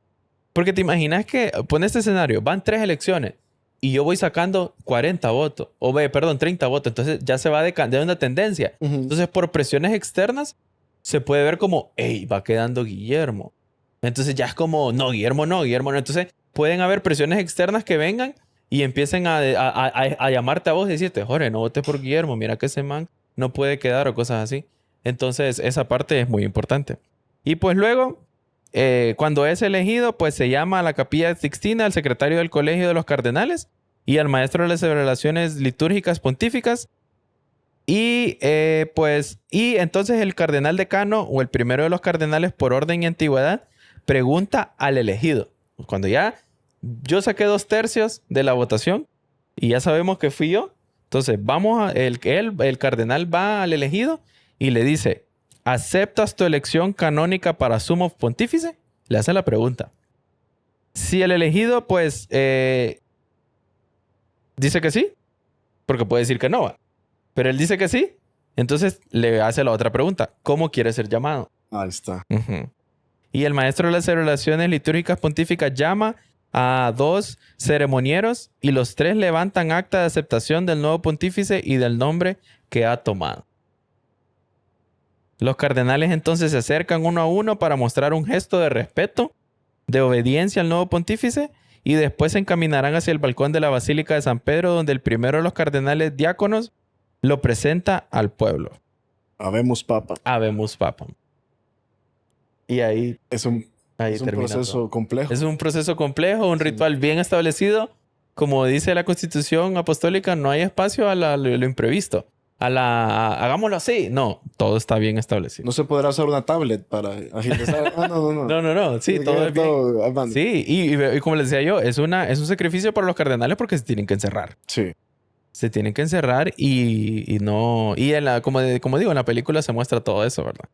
Porque te imaginas que, pon este escenario, van 3 elecciones y yo voy sacando 40 votos, o perdón, 30 votos, entonces ya se va de una tendencia. Ujú. Entonces, por presiones externas, se puede ver como, hey, va quedando Guillermo. Entonces ya es como, no, Guillermo no, Guillermo no. Entonces, pueden haber presiones externas que vengan y empiecen a llamarte a vos y decirte, Jorge, no votes por Guillermo, mira que ese man no puede quedar o cosas así. Entonces, esa parte es muy importante. Y pues luego, cuando es elegido, pues se llama a la Capilla Sixtina, al secretario del Colegio de los Cardenales y al maestro de las celebraciones litúrgicas pontíficas. Y y entonces el cardenal decano o el primero de los cardenales por orden y antigüedad pregunta al elegido. Cuando ya yo saqué 2/3 de la votación y ya sabemos que fui yo, entonces el cardenal va al elegido y le dice, ¿aceptas tu elección canónica para sumo pontífice? Le hace la pregunta. Si el elegido, pues, dice que sí, porque puede decir que no va. Pero él dice que sí, entonces le hace la otra pregunta. ¿Cómo quiere ser llamado? Ahí está. Ujú. Y el maestro de las celebraciones litúrgicas pontíficas llama a 2 ceremonieros y los 3 levantan acta de aceptación del nuevo pontífice y del nombre que ha tomado. Los cardenales entonces se acercan uno a uno para mostrar un gesto de respeto, de obediencia al nuevo pontífice y después se encaminarán hacia el balcón de la Basílica de San Pedro, donde el primero de los cardenales diáconos lo presenta al pueblo. Habemos papa. Habemus Papam. Y ahí Es un termina proceso todo. complejo. Es un proceso complejo, un Sí. ritual bien establecido. Como dice la Constitución Apostólica, no hay espacio a lo imprevisto. Hagámoslo así. No, todo está bien establecido. No se podrá usar una tablet para agilizar. No. No. Sí, Tiene que todo ver es bien. todo a mano. Sí, y como les decía yo, es un sacrificio para los cardenales porque se tienen que encerrar. Sí. Se tienen que encerrar y no... Y como digo, en la película se muestra todo eso, ¿verdad?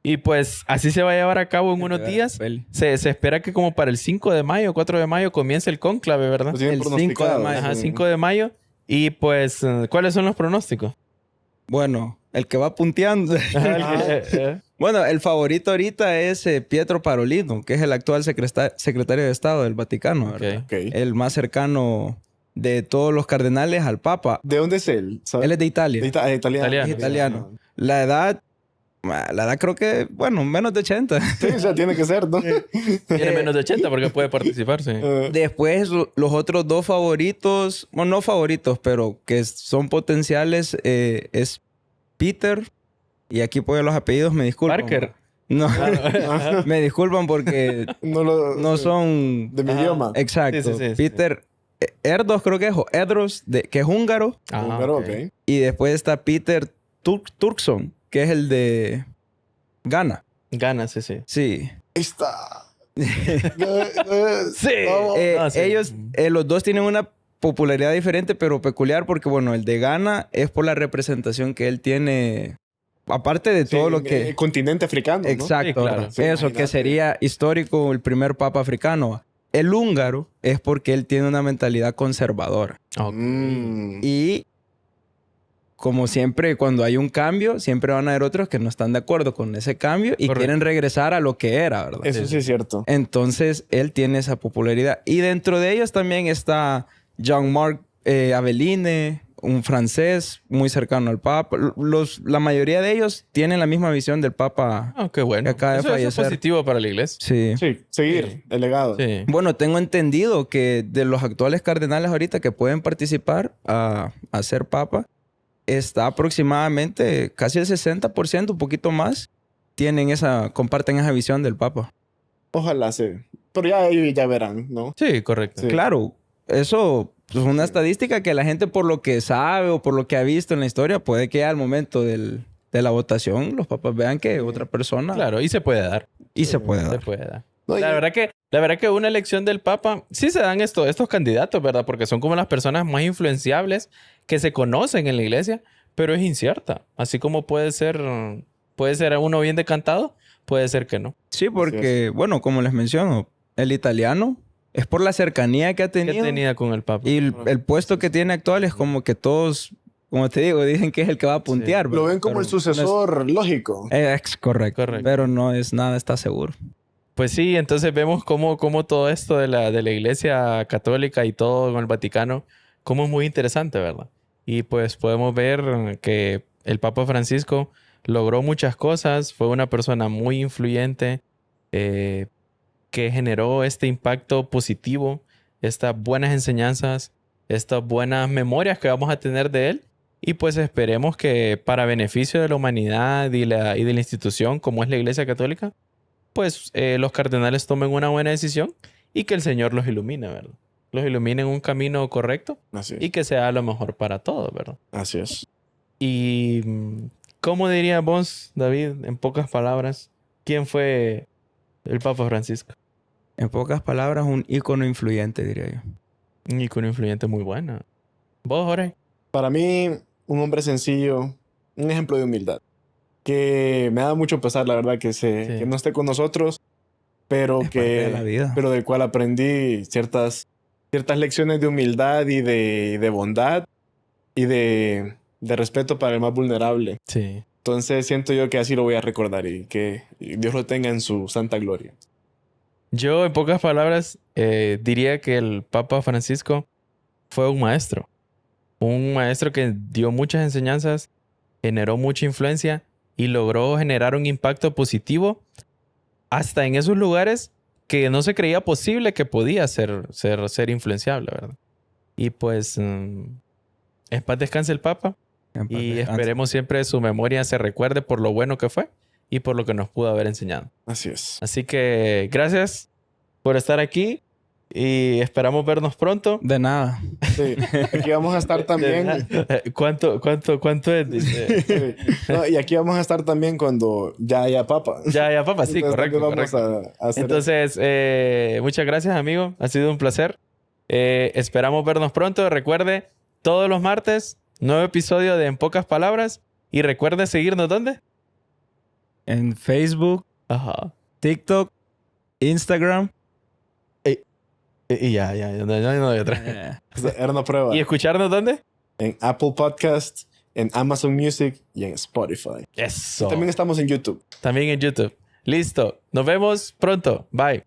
Y pues así se va a llevar a cabo en unos días. Se espera que como para el 5 de mayo, 4 de mayo comience el cónclave, ¿verdad? Lo tienen El 5 de pronosticado. mayo. Ajá, 5 de mayo. Y pues, ¿cuáles son los pronósticos? Bueno, el que va punteando. Bueno, el favorito ahorita es Pietro Parolino, que es el actual secretario de Estado del Vaticano, ¿verdad? Ok. Ok. El más cercano de todos los cardenales al Papa. ¿De dónde es él? ¿Sabes? Él es de Italia. Italiano. Italiano. Es italiano. La edad creo que, bueno, menos de 80. Sí, o sea, tiene que ser, ¿no? Tiene menos de 80 porque puede participar, sí. Después, los otros 2 favoritos, bueno, no favoritos, pero que son potenciales, es Peter. Y aquí pongo los apellidos, me disculpan. Parker. No, Ajá. me disculpan porque no no son... de mi Ajá. idioma. Exacto. Sí. Peter Erdos, creo que es, o Edros, que es húngaro. Húngaro, ok. Y después está Peter Turkson, que es el de Ghana. Ghana, sí, sí. Sí. Ahí está. Sí. Vamos. Sí. Ellos, los dos tienen una popularidad diferente, pero peculiar, porque bueno, el de Ghana es por la representación que él tiene, aparte de todo lo que... El continente africano, ¿no? Exacto, Sí, claro. ¿verdad? Sí, Eso, imagínate. que sería histórico el primer papa africano. El húngaro es porque él tiene una mentalidad conservadora. Ok. Y como siempre, cuando hay un cambio, siempre van a haber otros que no están de acuerdo con ese cambio y Correcto. quieren regresar a lo que era, ¿verdad? Eso sí es cierto. Entonces, él tiene esa popularidad. Y dentro de ellos también está Jean-Marc Aveline, un francés muy cercano al Papa. La mayoría de ellos tienen la misma visión del Papa. Qué bueno. Que acaba de Eso es fallecer. positivo para la iglesia. Sí. Sí, seguir el legado. Sí. Bueno, tengo entendido que de los actuales cardenales ahorita que pueden participar a ser Papa, está aproximadamente casi el 60%, un poquito más, comparten esa visión del Papa. Ojalá sí. Pero ya verán, ¿no? Sí, correcto. Sí. Claro, eso es una estadística que la gente por lo que sabe o por lo que ha visto en la historia, puede que al momento de la votación los papas vean que otra persona... Claro, y se puede dar. Y se puede Se dar. puede dar. No, La verdad que una elección del Papa, sí se dan estos candidatos, ¿verdad? Porque son como las personas más influenciables que se conocen en la iglesia, pero es incierta. Así como puede ser uno bien decantado, puede ser que no. Sí, porque, bueno, como les menciono, el italiano es por la cercanía que ha ¿Qué tenido. tenía con el Papa? Y el puesto que tiene actual es como que todos, como te digo, dicen que es el que va a puntear. Lo ¿verdad? ven como Pero el sucesor lógico. Correcto. Correcto. Pero no es nada, está seguro. Pues sí, entonces vemos cómo todo esto de la iglesia católica y todo con el Vaticano, como es muy interesante, ¿verdad? Y pues podemos ver que el Papa Francisco logró muchas cosas, fue una persona muy influyente, que generó este impacto positivo, estas buenas enseñanzas, estas buenas memorias que vamos a tener de él. Y pues esperemos que para beneficio de la humanidad y de la institución como es la Iglesia Católica, pues los cardenales tomen una buena decisión y que el Señor los ilumine, ¿verdad? Los ilumine en un camino correcto Así y es. que sea lo mejor para todos, ¿verdad? Así es. Y ¿cómo dirías vos, David, en pocas palabras, quién fue el Papa Francisco? En pocas palabras, un ícono influyente, diría yo. Un icono influyente muy bueno. ¿Vos, Jorge? Para mí, un hombre sencillo, un ejemplo de humildad. Que me da mucho pesar, la verdad, que no esté con nosotros, pero Es parte de la vida. pero del cual aprendí ciertas lecciones de humildad y de bondad y de respeto para el más vulnerable. Sí. Entonces siento yo que así lo voy a recordar y que Dios lo tenga en su santa gloria. Yo, en pocas palabras, diría que el Papa Francisco fue un maestro. Un maestro que dio muchas enseñanzas, generó mucha influencia y logró generar un impacto positivo hasta en esos lugares que no se creía posible que podía ser influenciable, ¿verdad? Y pues, en paz descanse el Papa En paz y descanse. esperemos siempre su memoria se recuerde por lo bueno que fue y por lo que nos pudo haber enseñado. Así es. Así que gracias por estar aquí y esperamos vernos pronto. De nada. Sí. Aquí vamos a estar también. ¿Cuánto es? Dice. Sí. No, y aquí vamos a estar también cuando ya haya papa. Ya, papá, sí, Entonces, correcto. también correcto. vamos a hacer Entonces, muchas gracias, amigo. Ha sido un placer. Esperamos vernos pronto. Recuerde, todos los martes, nuevo episodio de En Pocas Palabras. Y recuerde seguirnos, ¿dónde? En Facebook, Ajá. TikTok, Instagram. Y ya, no hay otra. Era una prueba. ¿Y escucharnos dónde? En Apple Podcast, en Amazon Music y en Spotify. Eso. También estamos en YouTube. También en YouTube. Listo. Nos vemos pronto. Bye.